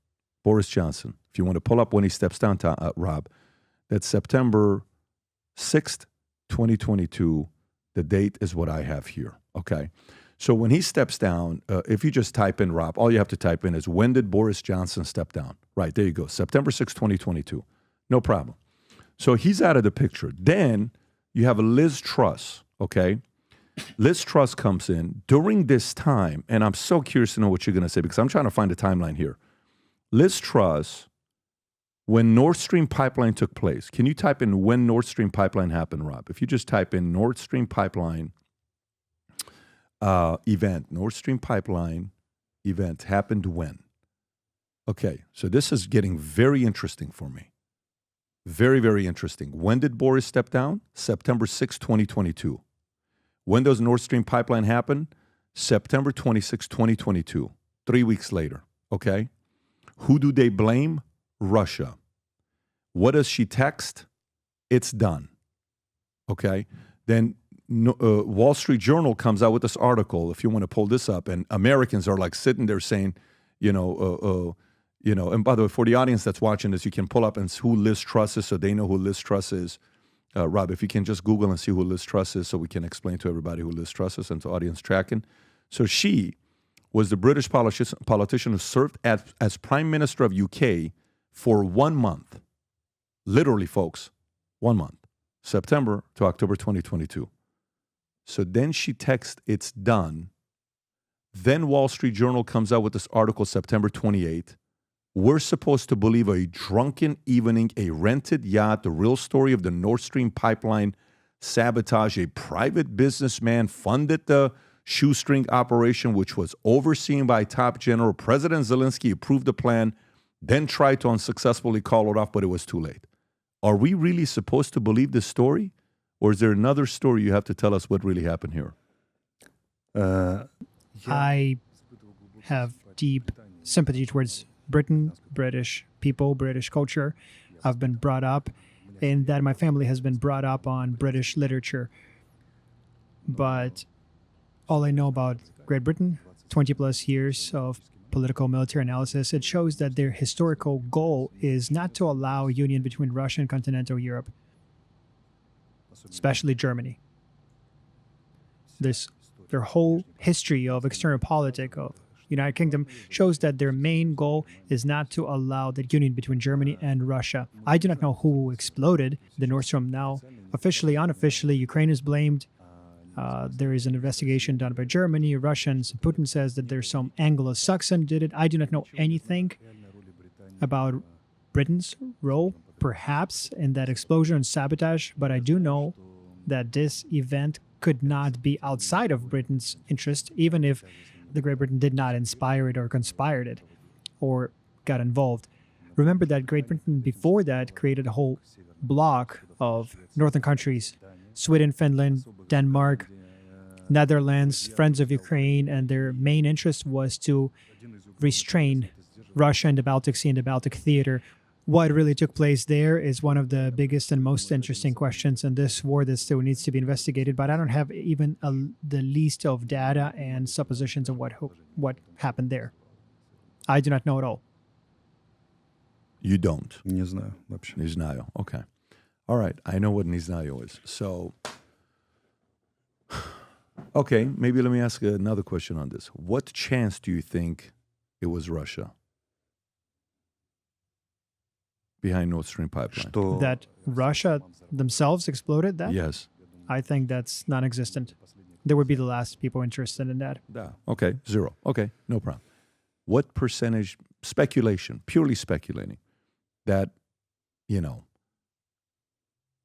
Boris Johnson. If you want to pull up when he steps down, Rob, that's September 6th, 2022. The date is what I have here. Okay. So when he steps down, if you just type in, Rob, all you have to type in is, when did Boris Johnson step down? Right, there you go. September 6th, 2022. No problem. So he's out of the picture. Then you have a Liz Truss, okay? Liz Truss comes in during this time, and I'm so curious to know what you're going to say because I'm trying to find a timeline here. Liz Truss, when Nord Stream pipeline took place, can you type in when Nord Stream pipeline happened, Rob? If you just type in Nord Stream pipeline event, Nord Stream pipeline event happened when? Okay, so this is getting very interesting for me. Very, very interesting. When did Boris step down? September 6, 2022. When does Nord Stream pipeline happen? September 26, 2022, 3 weeks later, okay? Who do they blame? Russia. What does she text? It's done, okay? Then Wall Street Journal comes out with this article, if you want to pull this up, and Americans are like sitting there saying, And by the way, for the audience that's watching this, you can pull up and see who Liz Truss is so they know who Liz Truss is. Rob, if you can just Google and see who Liz Truss is so we can explain to everybody who Liz Truss is and to audience tracking. So she was the British politician who served as Prime Minister of UK for 1 month. Literally, folks, 1 month. September to October 2022. So then she texts, it's done. Then Wall Street Journal comes out with this article September 28th. We're supposed to believe a drunken evening, a rented yacht, the real story of the Nord Stream pipeline sabotage. A private businessman funded the shoestring operation, which was overseen by top general. President Zelensky approved the plan, then tried to unsuccessfully call it off, but it was too late. Are we really supposed to believe this story? Or is there another story you have to tell us what really happened here? I have deep sympathy towards Britain, British people, British culture. I've been brought up in that. My family has been brought up on British literature. But all I know about Great Britain, 20 plus years of political military analysis, it shows that their historical goal is not to allow union between Russia and continental Europe, especially Germany. Their whole history of external politics of United Kingdom shows that their main goal is not to allow the union between Germany and Russia. I do not know who exploded the Nord Stream now. Officially, unofficially, Ukraine is blamed. There is an investigation done by Germany, Russians. Putin says that there's some Anglo-Saxon did it. I do not know anything about Britain's role, perhaps, in that explosion and sabotage, but I do know that this event could not be outside of Britain's interest, even if the Great Britain did not inspire it or conspired it or got involved. Remember that Great Britain before that created a whole bloc of northern countries, Sweden, Finland, Denmark, Netherlands, friends of Ukraine, and their main interest was to restrain Russia and the Baltic Sea and the Baltic theater. What really took place there is one of the biggest and most interesting questions in this war that still needs to be investigated, but I don't have even the least of data and suppositions of what happened there. I do not know at all. You don't? Не знаю вообще. Не знаю. Okay. All right. I know what не знаю is. So, okay, maybe let me ask another question on this. What chance do you think it was Russia behind Nord Stream pipeline? That Russia themselves exploded that? Yes. I think that's non-existent. They would be the last people interested in that. Yeah. Okay, 0. Okay, no problem. What percentage, speculation, purely speculating, that,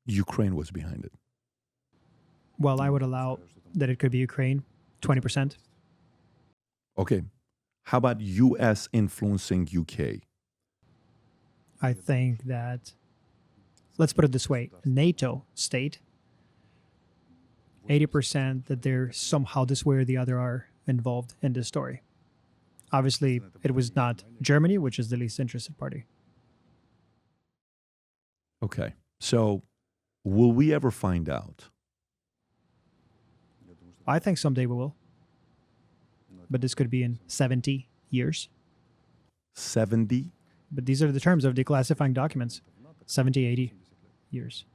Ukraine was behind it? Well, I would allow that it could be Ukraine, 20%. Okay. How about U.S. influencing UK? I think that, let's put it this way, NATO state, 80% that they're somehow this way or the other are involved in this story. Obviously, it was not Germany, which is the least interested party. Okay. So, will we ever find out? I think someday we will. But this could be in 70 years. 70? But these are the terms of declassifying documents. 70, 80 years.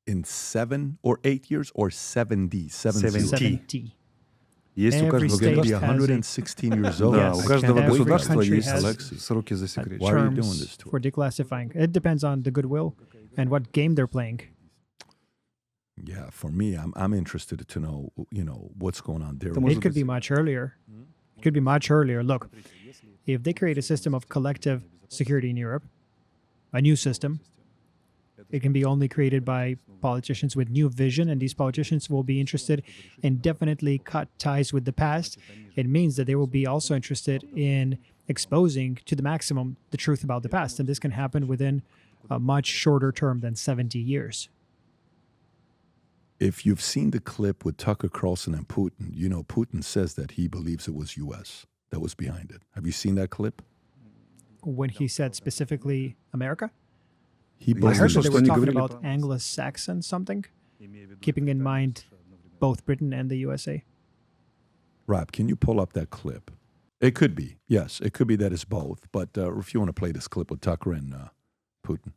In 7 or 8 years or 70? 70. Есть у Every каждого state Be has 116 years old. Да, Yes. у каждого Every государства country есть has сроки засекречения. Why are you doing terms this to for declassifying. It depends on the goodwill and what game they're playing. Yeah, for me, I'm interested to know, what's going on there. It could be much earlier. It could be much earlier. Look, if they create a system of collective security in Europe, a new system, it can be only created by politicians with new vision, and these politicians will be interested in definitely cut ties with the past. It means that they will be also interested in exposing to the maximum the truth about the past, and this can happen within a much shorter term than 70 years. If you've seen the clip with Tucker Carlson and Putin, Putin says that he believes it was U.S. that was behind it. Have you seen that clip? When he said specifically America? He I Yes, heard believes that they что were они talking говорили about про- Anglo-Saxon something, keeping in mind both Britain and the USA. Rob, can you pull up that clip? It could be, yes. It could be that it's both. But if you want to play this clip with Tucker and Putin.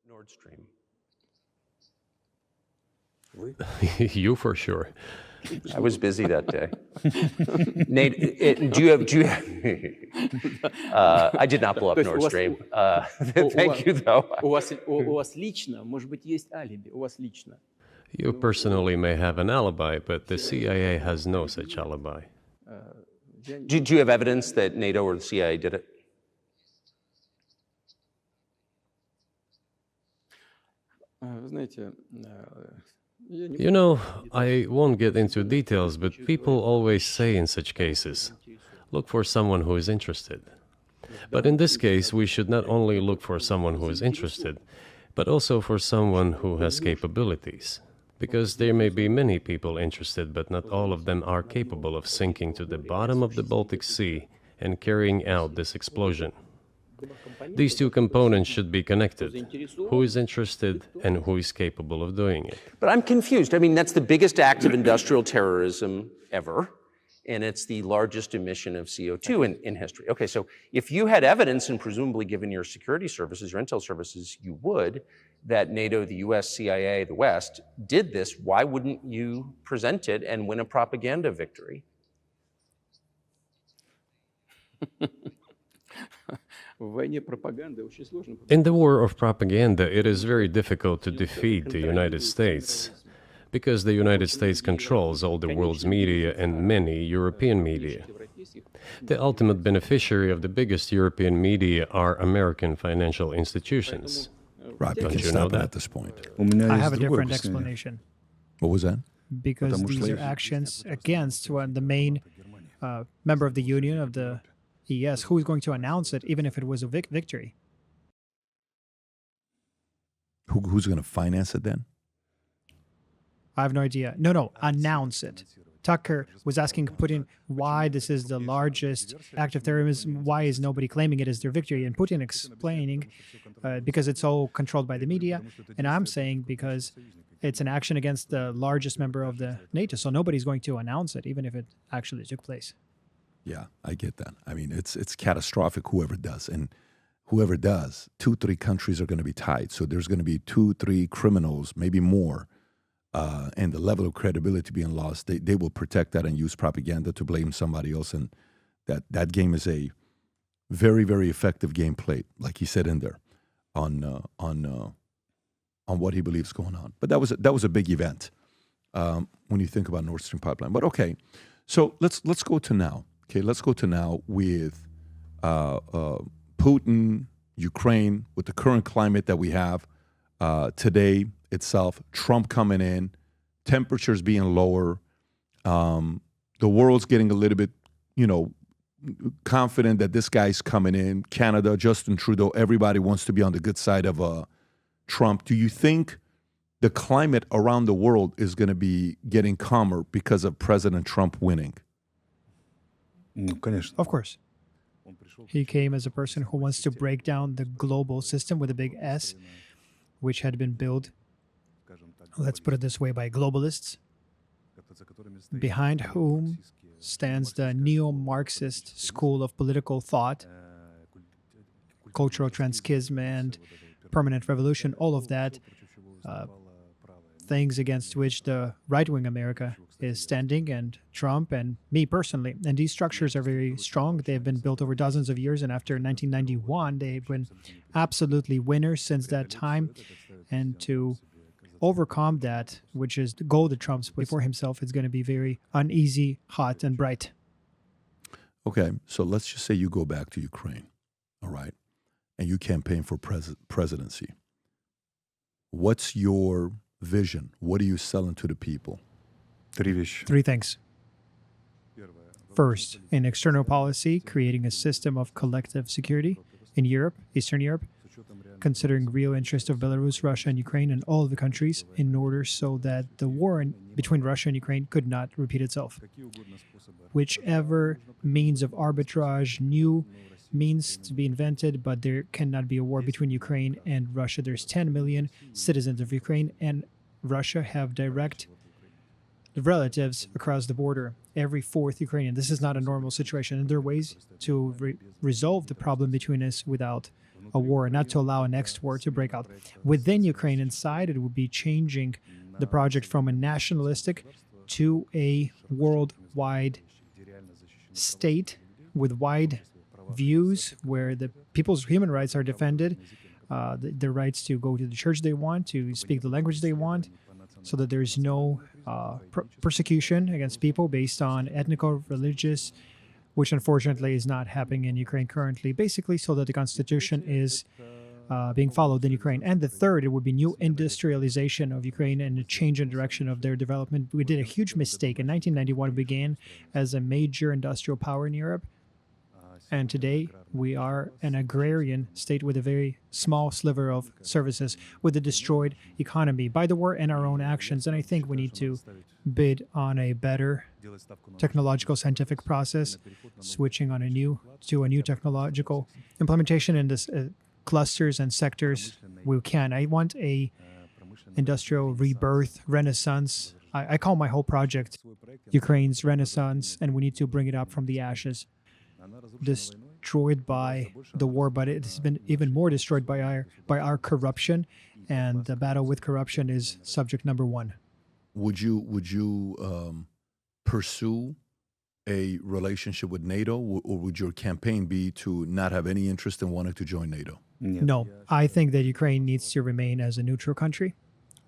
Nord Stream. You for sure. I was busy that day. Nate, I did not blow up Nord Stream. Thank you, though. У вас лично, может быть, есть алиби, у вас лично. You personally may have an alibi, but the CIA has no such alibi. Do you have evidence that NATO or the CIA did it? Знаете, You know, I won't get into details, but people always say in such cases, look for someone who is interested. But in this case, we should not only look for someone who is interested, but also for someone who has capabilities. Because there may be many people interested, but not all of them are capable of sinking to the bottom of the Baltic Sea and carrying out this explosion. These two components should be connected. Who is interested and who is capable of doing it? But I'm confused. I mean, that's the biggest act of industrial terrorism ever, and it's the largest emission of CO2 in history. Okay, so if you had evidence, and presumably given your security services, your intel services, you would, that NATO, the US, CIA, the West, did this, why wouldn't you present it and win a propaganda victory? In the war of propaganda, it is very difficult to defeat the United States, because the United States controls all the world's media and many European media. The ultimate beneficiary of the biggest European media are American financial institutions. Right, we Don't can you know stop it that? at this point. I have a different explanation. What was that? Because these are actions against the main member of the Union, of the ES, who is going to announce it, even if it was a victory. Who's going to finance it then? I have no idea. No, announce it. Tucker was asking Putin why this is the largest act of terrorism, why is nobody claiming it as their victory? And Putin explaining because it's all controlled by the media. And I'm saying because it's an action against the largest member of the NATO, so nobody's going to announce it, even if it actually took place. Yeah, I get that. I mean, it's catastrophic, whoever does. And whoever does, 2-3 countries are going to be tied. So there's going to be 2-3 criminals, maybe more. And the level of credibility being lost, they will protect that and use propaganda to blame somebody else. And that game is a very, very effective game played, like he said in there, on what he believes going on. But that was a big event when you think about Nord Stream pipeline. But okay, so let's go to now. Okay, let's go to now with Putin, Ukraine, with the current climate that we have today itself, Trump coming in, temperatures being lower, the world's getting a little bit, confident that this guy's coming in. Canada, Justin Trudeau, everybody wants to be on the good side of Trump. Do you think the climate around the world is going to be getting calmer because of President Trump winning? Of course. He came as a person who wants to break down the global system with a big S, which had been built, let's put it this way, by globalists, behind whom stands the neo-Marxist school of political thought, cultural transchism and permanent revolution, all of that, things against which the right-wing America is standing, and Trump and me personally. And these structures are very strong. They've been built over dozens of years, and after 1991, they've been absolutely winners since that time. And to overcome that, which is the goal that Trump's put for himself, is going to be very uneasy, hot, and bright. Okay, so let's just say you go back to Ukraine, all right, and you campaign for presidency. What's your vision? What are you selling to the people? Three things. First, in external policy, creating a system of collective security in Europe, Eastern Europe, considering real interest of Belarus, Russia, and Ukraine, and all the countries, in order so that the war between Russia and Ukraine could not repeat itself. Whichever means of arbitrage, new means to be invented, but there cannot be a war between Ukraine and Russia. There's 10 million citizens of Ukraine and Russia have direct relatives across the border, every fourth Ukrainian. This is not a normal situation. And there are ways to resolve the problem between us without a war, not to allow a next war to break out. Within Ukraine, inside, it would be changing the project from a nationalistic to a worldwide state with wide views where the people's human rights are defended, their rights to go to the church they want, to speak the language they want, so that there's no persecution against people based on ethnic or religious, which unfortunately is not happening in Ukraine currently, basically so that the constitution is being followed in Ukraine. And the third, it would be new industrialization of Ukraine and a change in direction of their development. We did a huge mistake. In 1991, we began as a major industrial power in Europe. And today, we are an agrarian state with a very small sliver of services, with a destroyed economy by the war and our own actions. And I think we need to bid on a better technological scientific process, switching on to a new technological implementation in this clusters and sectors we can. I want a industrial rebirth, renaissance. I call my whole project Ukraine's Renaissance, and we need to bring it up from the ashes. Destroyed by the war, but it has been even more destroyed by our corruption, and the battle with corruption is subject number one. Would you pursue a relationship with NATO, or would your campaign be to not have any interest in wanting to join NATO? No, I think that Ukraine needs to remain as a neutral country,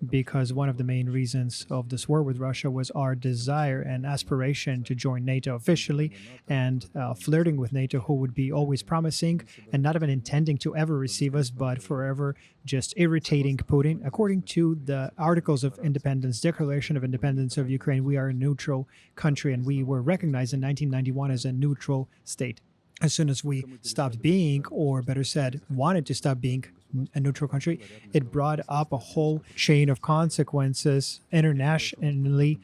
because one of the main reasons of this war with Russia was our desire and aspiration to join NATO officially, and flirting with NATO, who would be always promising and not even intending to ever receive us, but forever just irritating Putin. According to the Articles of Independence, Declaration of Independence of Ukraine, we are a neutral country, and we were recognized in 1991 as a neutral state. As soon as we stopped being, or better said, wanted to stop being a neutral country, it brought up a whole chain of consequences internationally.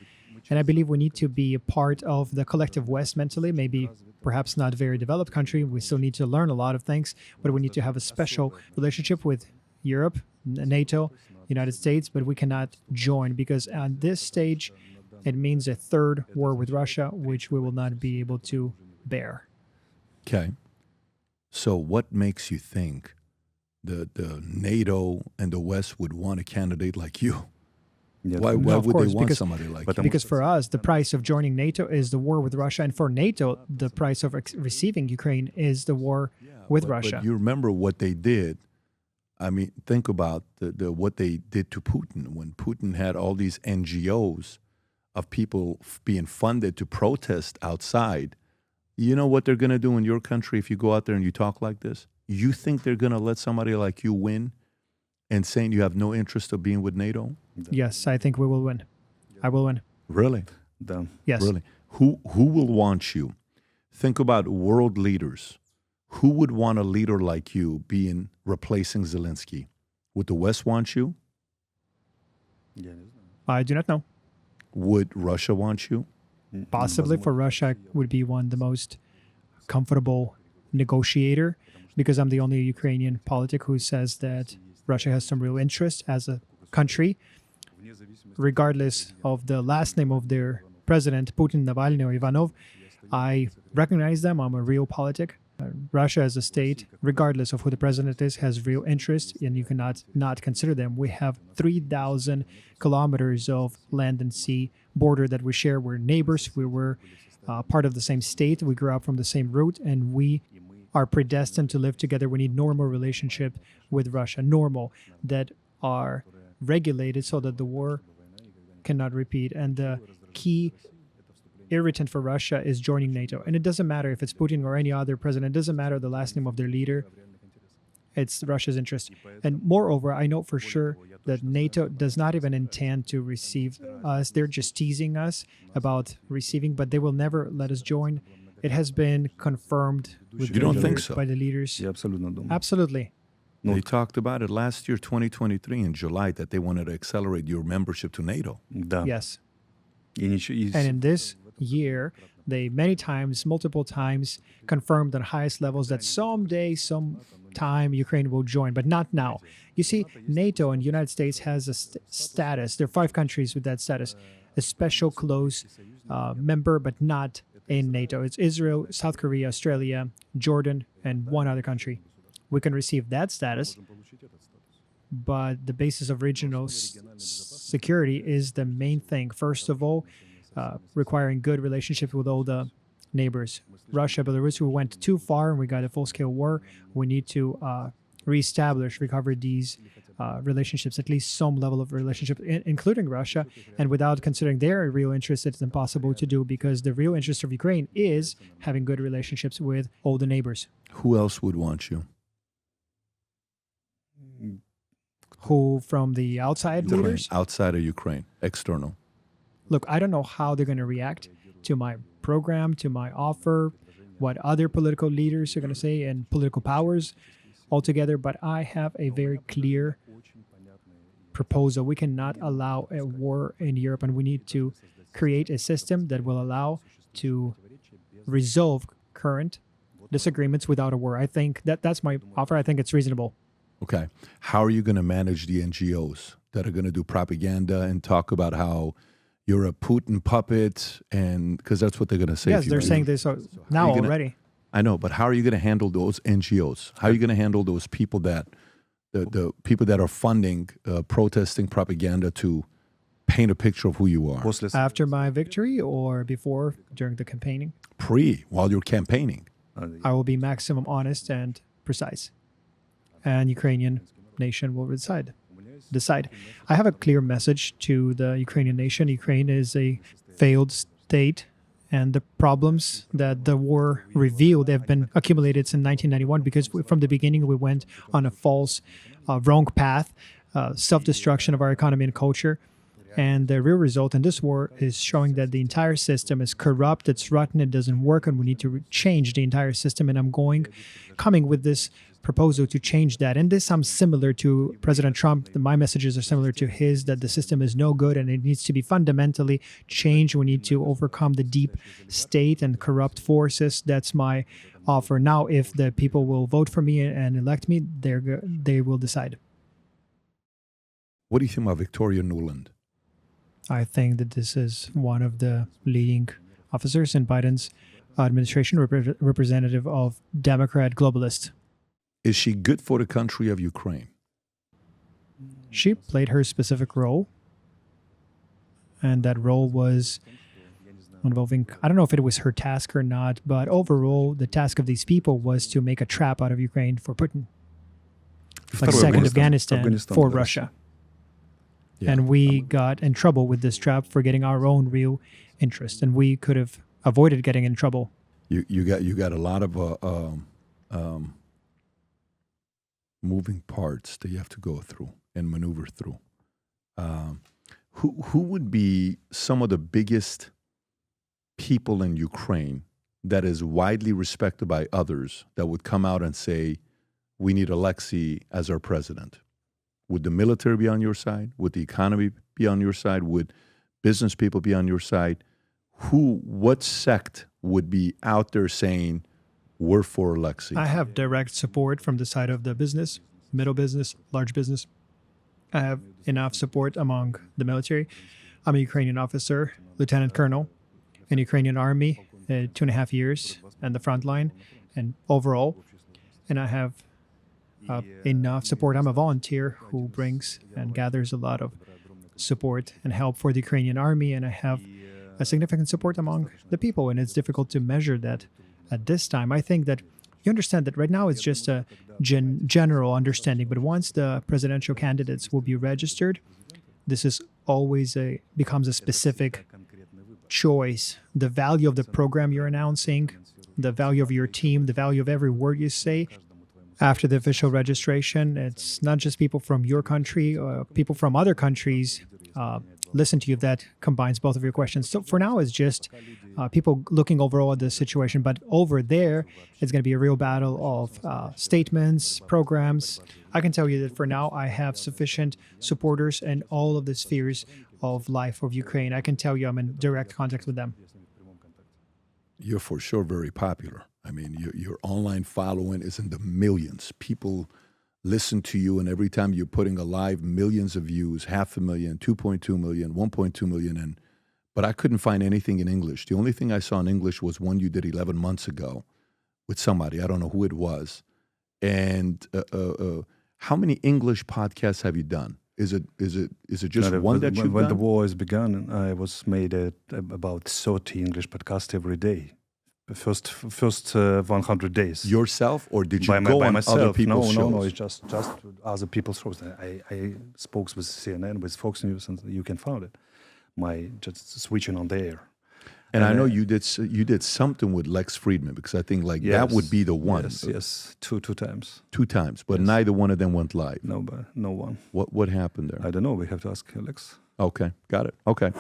And I believe we need to be a part of the collective West mentally, maybe perhaps not a very developed country. We still need to learn a lot of things, but we need to have a special relationship with Europe, NATO, United States, but we cannot join, because on this stage, it means a third war with Russia, which we will not be able to bear. Okay. So what makes you think the NATO and the West would want a candidate like you? Why would they want somebody like you? Because for us, the price of joining NATO is the war with Russia, and for NATO, the price of receiving Ukraine is the war with Russia. But you remember what they did. I mean, think about what they did to Putin when Putin had all these NGOs of people being funded to protest outside. You know what they're going to do in your country if you go out there and you talk like this? You think they're going to let somebody like you win and saying you have no interest of being with NATO? Yes, I think we will win. I will win. Really? Yes. Really? Who will want you? Think about world leaders. Who would want a leader like you replacing Zelensky? Would the West want you? I do not know. Would Russia want you? Possibly. For Russia, would be one the most comfortable negotiator, because I'm the only Ukrainian politic who says that Russia has some real interest as a country, regardless of the last name of their president, Putin, Navalny, or Ivanov. I recognize them. I'm a real politic. Russia as a state, regardless of who the president is, has real interest, and you cannot not consider them. We have 3,000 kilometers of land and sea border that we share. We're neighbors. We were part of the same state. We grew up from the same root, and we are predestined to live together. We need normal relationship with Russia, normal, that are regulated so that the war cannot repeat. And the key irritant for Russia is joining NATO. And it doesn't matter if it's Putin or any other president. It doesn't matter the last name of their leader. It's Russia's interest. And moreover, I know for sure that NATO does not even intend to receive us. They're just teasing us about receiving, but they will never let us join. It has been confirmed with You don't think so? by the leaders. Я абсолютно думаю. Absolutely. They talked about it last year, 2023, in July, that they wanted to accelerate your membership to NATO. Да. Yes. И And in this year, they multiple times confirmed on highest levels that someday, sometime, Ukraine will join, but not now. You see, NATO and the United States has a status. There are 5 countries with that status. a special close member, but not in NATO. It's Israel, South Korea, Australia, Jordan, and one other country. We can receive that status, but the basis of regional security is the main thing. First of all, requiring good relationships with all the neighbors. Russia, Belarus, we went too far and we got a full-scale war. We need to reestablish, recover these relationships, at least some level of relationship, including Russia. And without considering their real interest, it's impossible to do, because the real interest of Ukraine is having good relationships with all the neighbors. Who else would want you? Who from the outside Ukraine, leaders? outside of Ukraine, external. Look, I don't know how they're going to react to my program, to my offer, what other political leaders are going to say, and political powers altogether, but I have a very clear proposal. We cannot allow a war in Europe, and we need to create a system that will allow to resolve current disagreements without a war. I think that's my offer. I think it's reasonable. Okay. How are you going to manage the NGOs that are going to do propaganda and talk about how you're a Putin puppet? And because that's what they're going to say. Yes, they're saying this now already. I know, but how are you going to handle those NGOs? How are you going to handle those people that, the people that are funding protesting propaganda to paint a picture of who you are? After my victory or before, during the campaigning? While you're campaigning. I will be maximum honest and precise. And Ukrainian nation will decide. I have a clear message to the Ukrainian nation. Ukraine is a failed state, and the problems that the war revealed have been accumulated since 1991, because from the beginning we went on a false, wrong path, self-destruction of our economy and culture. And the real result in this war is showing that the entire system is corrupt, it's rotten, it doesn't work, and we need to change the entire system. And I'm coming with this proposal to change that. And this sounds similar to President Trump. My messages are similar to his, that the system is no good and it needs to be fundamentally changed. We need to overcome the deep state and corrupt forces. That's my offer. Now, if the people will vote for me and elect me, they will decide. What do you think about Victoria Nuland? I think that this is one of the leading officers in Biden's administration, representative of Democrat globalists. Is she good for the country of Ukraine? She played her specific role, and that role was involving, I don't know if it was her task or not, but overall, the task of these people was to make a trap out of Ukraine for Putin, like second Afghanistan for Russia. Yeah. And we got in trouble with this trap for getting our own real interest, and we could have avoided getting in trouble. You got a lot of moving parts that you have to go through and maneuver through. Who would be some of the biggest people in Ukraine that is widely respected by others that would come out and say, we need Oleksii as our president? Would the military be on your side? Would the economy be on your side? Would business people be on your side? What sect would be out there saying, we're for Oleksii? I have direct support from the side of the business, middle business, large business. I have enough support among the military. I'm a Ukrainian officer, lieutenant colonel, in the Ukrainian army, 2.5 years on the front line and overall. And I have enough support. I'm a volunteer who brings and gathers a lot of support and help for the Ukrainian army, and I have a significant support among the people, and it's difficult to measure that at this time. I think that you understand that right now it's just a general understanding, but once the presidential candidates will be registered, this is always becomes a specific choice. The value of the program you're announcing, the value of your team, the value of every word you say. After the official registration, it's not just people from your country, people from other countries listen to you. That combines both of your questions. So for now, it's just people looking overall at the situation. But over there, it's going to be a real battle of statements, programs. I can tell you that for now, I have sufficient supporters in all of the spheres of life of Ukraine. I can tell you I'm in direct contact with them. You're for sure very popular. I mean, your online following is in the millions. People listen to you, and every time you're putting a live, millions of views, 500,000, 2.2 million, 1.2 million, and but I couldn't find anything in English. The only thing I saw in English was one you did 11 months ago with somebody. I don't know who it was. And how many English podcasts have you done? Is it just one that you've when done? the war has begun, I was made about 30 English podcasts every day. The first 100 days. Yourself, or did you by go on myself? other people's shows? No. It's just other people's shows. I spoke with CNN, with Fox News, and you can find it. Just switching on the air. And I know you did something with Lex Friedman, because I think that would be the one. Yes, two times. 2 times, but neither one of them went live. No, but no one. What happened there? I don't know. We have to ask Lex. Okay, got it. Okay,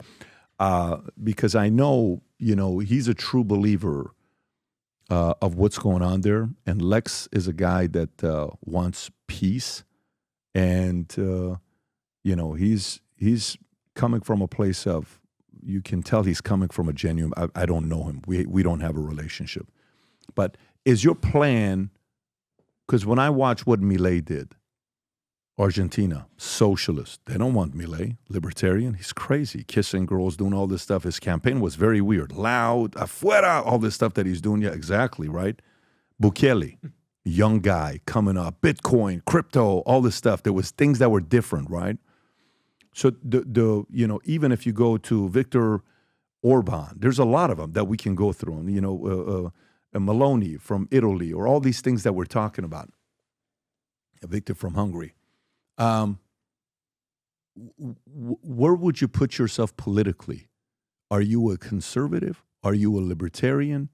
because I know he's a true believer of what's going on there, and Lex is a guy that wants peace, and he's coming from a place of. You can tell he's coming from a genuine. I don't know him. We don't have a relationship. But is your plan? Because when I watch what Milei did, Argentina, socialist, they don't want Milei, libertarian. He's crazy, kissing girls, doing all this stuff. His campaign was very weird, loud, afuera, all this stuff that he's doing. Yeah, exactly, right? Bukele, young guy coming up, Bitcoin, crypto, all this stuff. There was things that were different, right? So even if you go to Viktor Orban, there's a lot of them that we can go through. Meloni from Italy, or all these things that we're talking about. Viktor from Hungary. Where would you put yourself politically? Are you a conservative? Are you a libertarian?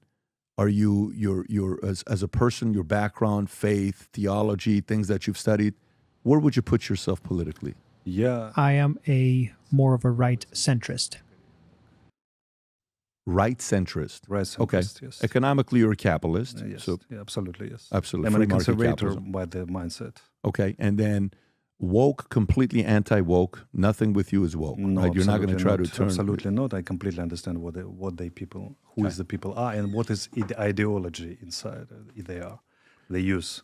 Are you as a person, your background, faith, theology, things that you've studied? Where would you put yourself politically? Yeah. I am more of a right centrist. Right centrist. Right centrist, okay. Yes. Economically, you're a capitalist. Yes. So Absolutely, yes. Absolutely. I'm Free a market conservator capitalism. by the mindset. Okay. And then woke, completely anti-woke. Nothing with you is woke. No, right? You're not going to try to turn. Absolutely not. I completely understand who the people are, and what is the ideology inside they use.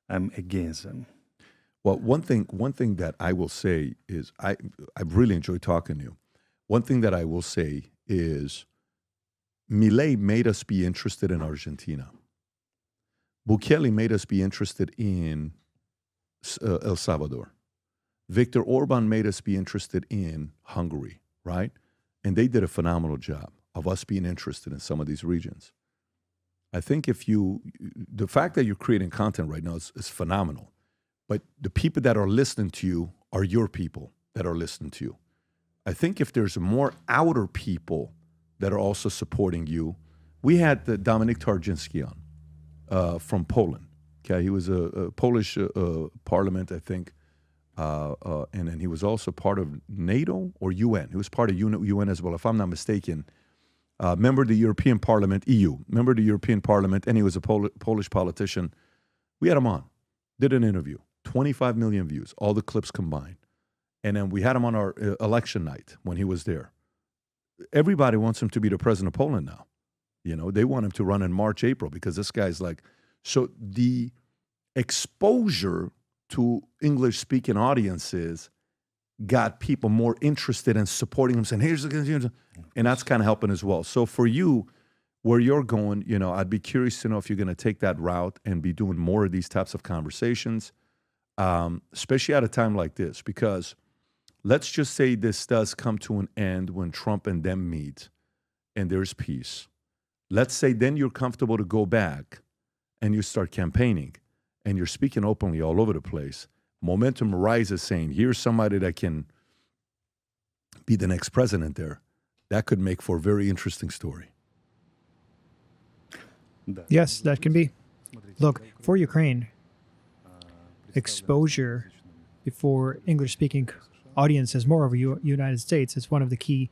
I'm against them. Well, one thing that I will say is I really enjoyed talking to you. One thing that I will say is Milei made us be interested in Argentina. Bukele made us be interested in El Salvador. Viktor Orban made us be interested in Hungary, right? And they did a phenomenal job of us being interested in some of these regions. I think the fact that you're creating content right now is phenomenal. But the people that are listening to you are your people that are listening to you. I think if there's more outer people that are also supporting you, we had Dominik Tarczynski on from Poland. Okay, he was a Polish parliament, I think, and then he was also part of NATO or UN. He was part of UN as well, if I'm not mistaken. Member of the European Parliament, EU, member of the European Parliament, and he was a Polish politician. We had him on, did an interview. 25 million views, all the clips combined. And then we had him on our election night when he was there. Everybody wants him to be the president of Poland now. They want him to run in March, April, because this guy's like, so the exposure to English-speaking audiences got people more interested in supporting him, saying, here's the, and that's kind of helping as well. So for you, where you're going, I'd be curious to know if you're going to take that route and be doing more of these types of conversations. Especially at a time like this, because let's just say this does come to an end when Trump and them meet and there's peace. Let's say then you're comfortable to go back and you start campaigning and you're speaking openly all over the place. Momentum rises saying, here's somebody that can be the next president there. That could make for a very interesting story. Yes, that can be. Look, for Ukraine, exposure before English-speaking audiences, more over United States, is one of the key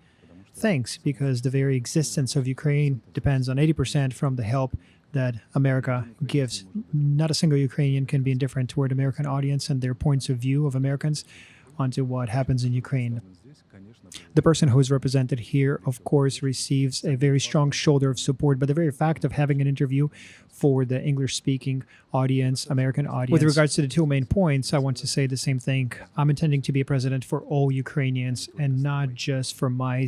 things, because the very existence of Ukraine depends on 80% from the help that America gives. Not a single Ukrainian can be indifferent toward American audience and their points of view of Americans onto what happens in Ukraine. The person who is represented here, of course, receives a very strong shoulder of support, but the very fact of having an interview for the English-speaking audience, American audience. With regards to the two main points, I want to say the same thing. I'm intending to be a president for all Ukrainians and not just for my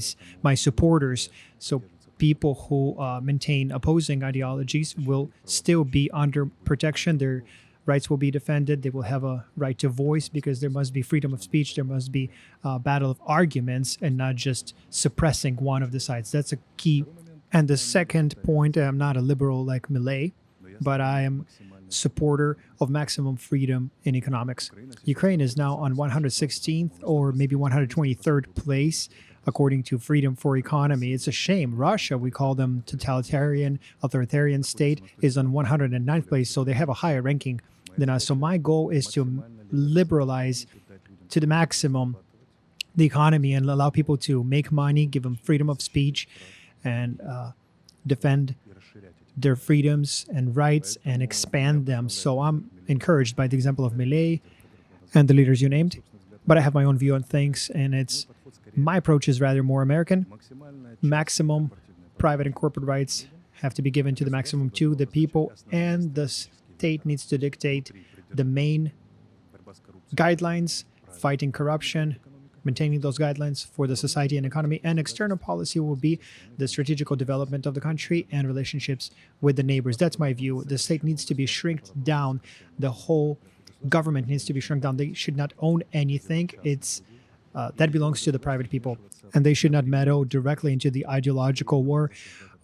supporters. So people who maintain opposing ideologies will still be under protection. Their rights will be defended. They will have a right to voice because there must be freedom of speech. There must be a battle of arguments and not just suppressing one of the sides. That's a key. And the second point, I'm not a liberal like Millet, but I am a supporter of maximum freedom in economics. Ukraine is now on 116th or maybe 123rd place according to Freedom for Economy. It's a shame. Russia, we call them totalitarian, authoritarian state, is on 109th place, so they have a higher ranking than us. So my goal is to liberalize to the maximum the economy and allow people to make money, give them freedom of speech, and defend their freedoms and rights and expand them. So I'm encouraged by the example of Millet and the leaders you named, but I have my own view on things, and my approach is rather more American. Maximum private and corporate rights have to be given to the maximum to the people, and the state needs to dictate the main guidelines, fighting corruption, maintaining those guidelines for the society and economy, and external policy will be the strategical development of the country and relationships with the neighbors. That's my view. The state needs to be shrinked down. The whole government needs to be shrunk down. They should not own anything. That belongs to the private people, and they should not meddle directly into the ideological war,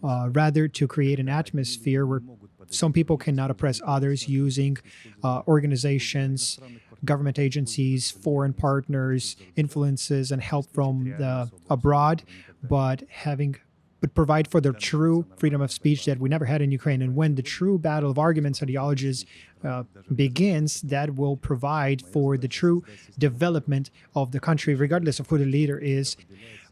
rather to create an atmosphere where some people cannot oppress others using organizations, government agencies, foreign partners, influences, and help from abroad, but provide for the true freedom of speech that we never had in Ukraine. And when the true battle of arguments, ideologies begins, that will provide for the true development of the country, regardless of who the leader is.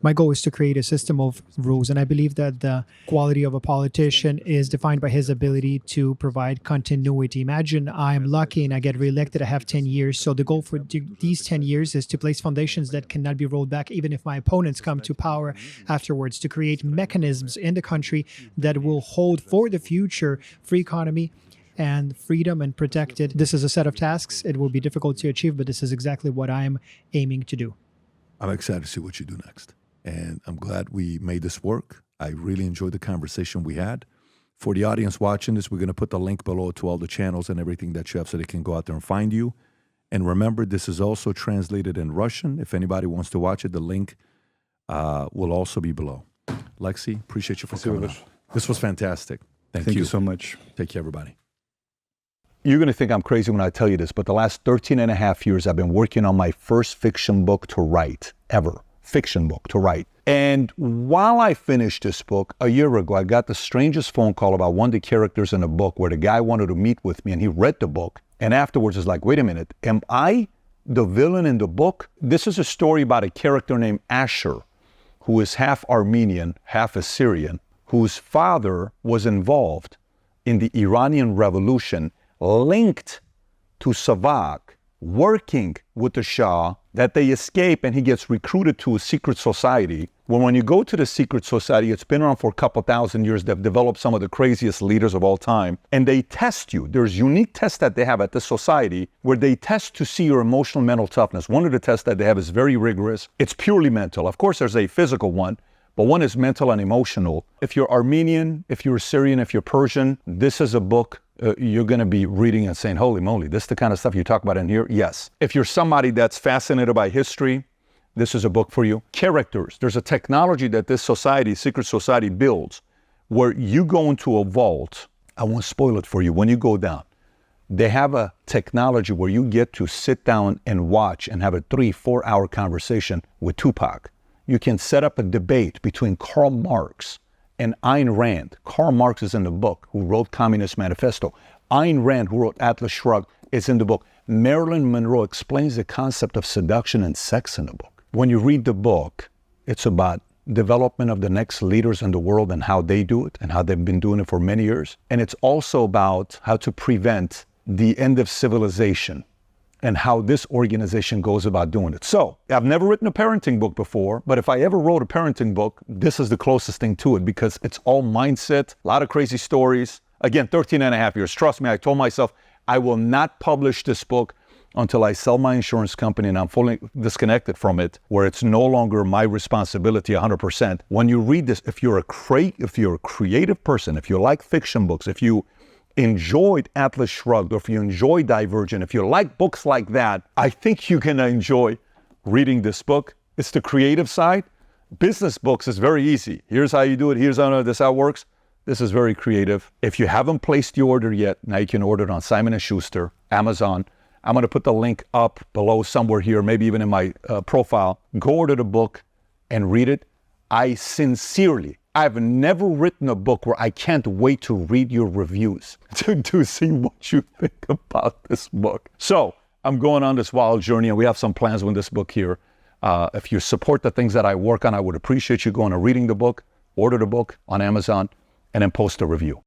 My goal is to create a system of rules, and I believe that the quality of a politician is defined by his ability to provide continuity. Imagine I'm lucky and I get reelected, I have 10 years. So the goal for these 10 years is to place foundations that cannot be rolled back, even if my opponents come to power afterwards, to create mechanisms in the country that will hold for the future free economy and freedom and protect it. This is a set of tasks. It will be difficult to achieve, but this is exactly what I am aiming to do. I'm excited to see what you do next. And I'm glad we made this work. I really enjoyed the conversation we had. For the audience watching this, we're going to put the link below to all the channels and everything that you have so they can go out there and find you. And remember, this is also translated in Russian. If anybody wants to watch it, the link will also be below. Oleksii, appreciate you for coming on. This was fantastic. Thank you so much. Take care, everybody. You're going to think I'm crazy when I tell you this, but the last 13 and a half years, I've been working on my first fiction book to write, ever. Fiction book to write. And while I finished this book, a year ago, I got the strangest phone call about one of the characters in the book where the guy wanted to meet with me, and he read the book. And afterwards, it's like, wait a minute, am I the villain in the book? This is a story about a character named Asher, who is half Armenian, half Assyrian, whose father was involved in the Iranian Revolution, linked to Savak, working with the Shah, that they escape and he gets recruited to a secret society. Well, when you go to the secret society, it's been around for a couple thousand years. They've developed some of the craziest leaders of all time. And they test you. There's unique tests that they have at this society where they test to see your emotional mental toughness. One of the tests that they have is very rigorous. It's purely mental. Of course, there's a physical one, but one is mental and emotional. If you're Armenian, if you're Syrian, if you're Persian, this is a book you're going to be reading and saying, holy moly, this is the kind of stuff you talk about in here? Yes. If you're somebody that's fascinated by history, this is a book for you. Characters. There's a technology that this society, secret society, builds where you go into a vault. I won't spoil it for you. When you go down, they have a technology where you get to sit down and watch and have a 3-4 hour conversation with Tupac. You can set up a debate between Karl Marx and Ayn Rand. Karl Marx is in the book, who wrote Communist Manifesto. Ayn Rand, who wrote Atlas Shrugged, is in the book. Marilyn Monroe explains the concept of seduction and sex in the book. When you read the book, it's about development of the next leaders in the world and how they do it and how they've been doing it for many years. And it's also about how to prevent the end of civilization and how this organization goes about doing it. So I've never written a parenting book before, but if I ever wrote a parenting book, this is the closest thing to it because it's all mindset, a lot of crazy stories. Again, 13 and a half years. Trust me, I told myself I will not publish this book until I sell my insurance company and I'm fully disconnected from it, where it's no longer my responsibility 100%. When you read this, if you're a creative person, if you like fiction books, if you enjoyed Atlas Shrugged, or if you enjoy Divergent, if you like books like that, I think you're gonna enjoy reading this book. It's the creative side. Business books is very easy. Here's how you do it, here's how this how it works. This is very creative. If you haven't placed the order yet, now you can order it on Simon & Schuster, Amazon. I'm gonna put the link up below somewhere here, maybe even in my profile. Go order the book and read it. I've never written a book where I can't wait to read your reviews to see what you think about this book. So I'm going on this wild journey and we have some plans with this book here. If you support the things that I work on, I would appreciate you going and reading the book, order the book on Amazon, and then post a review.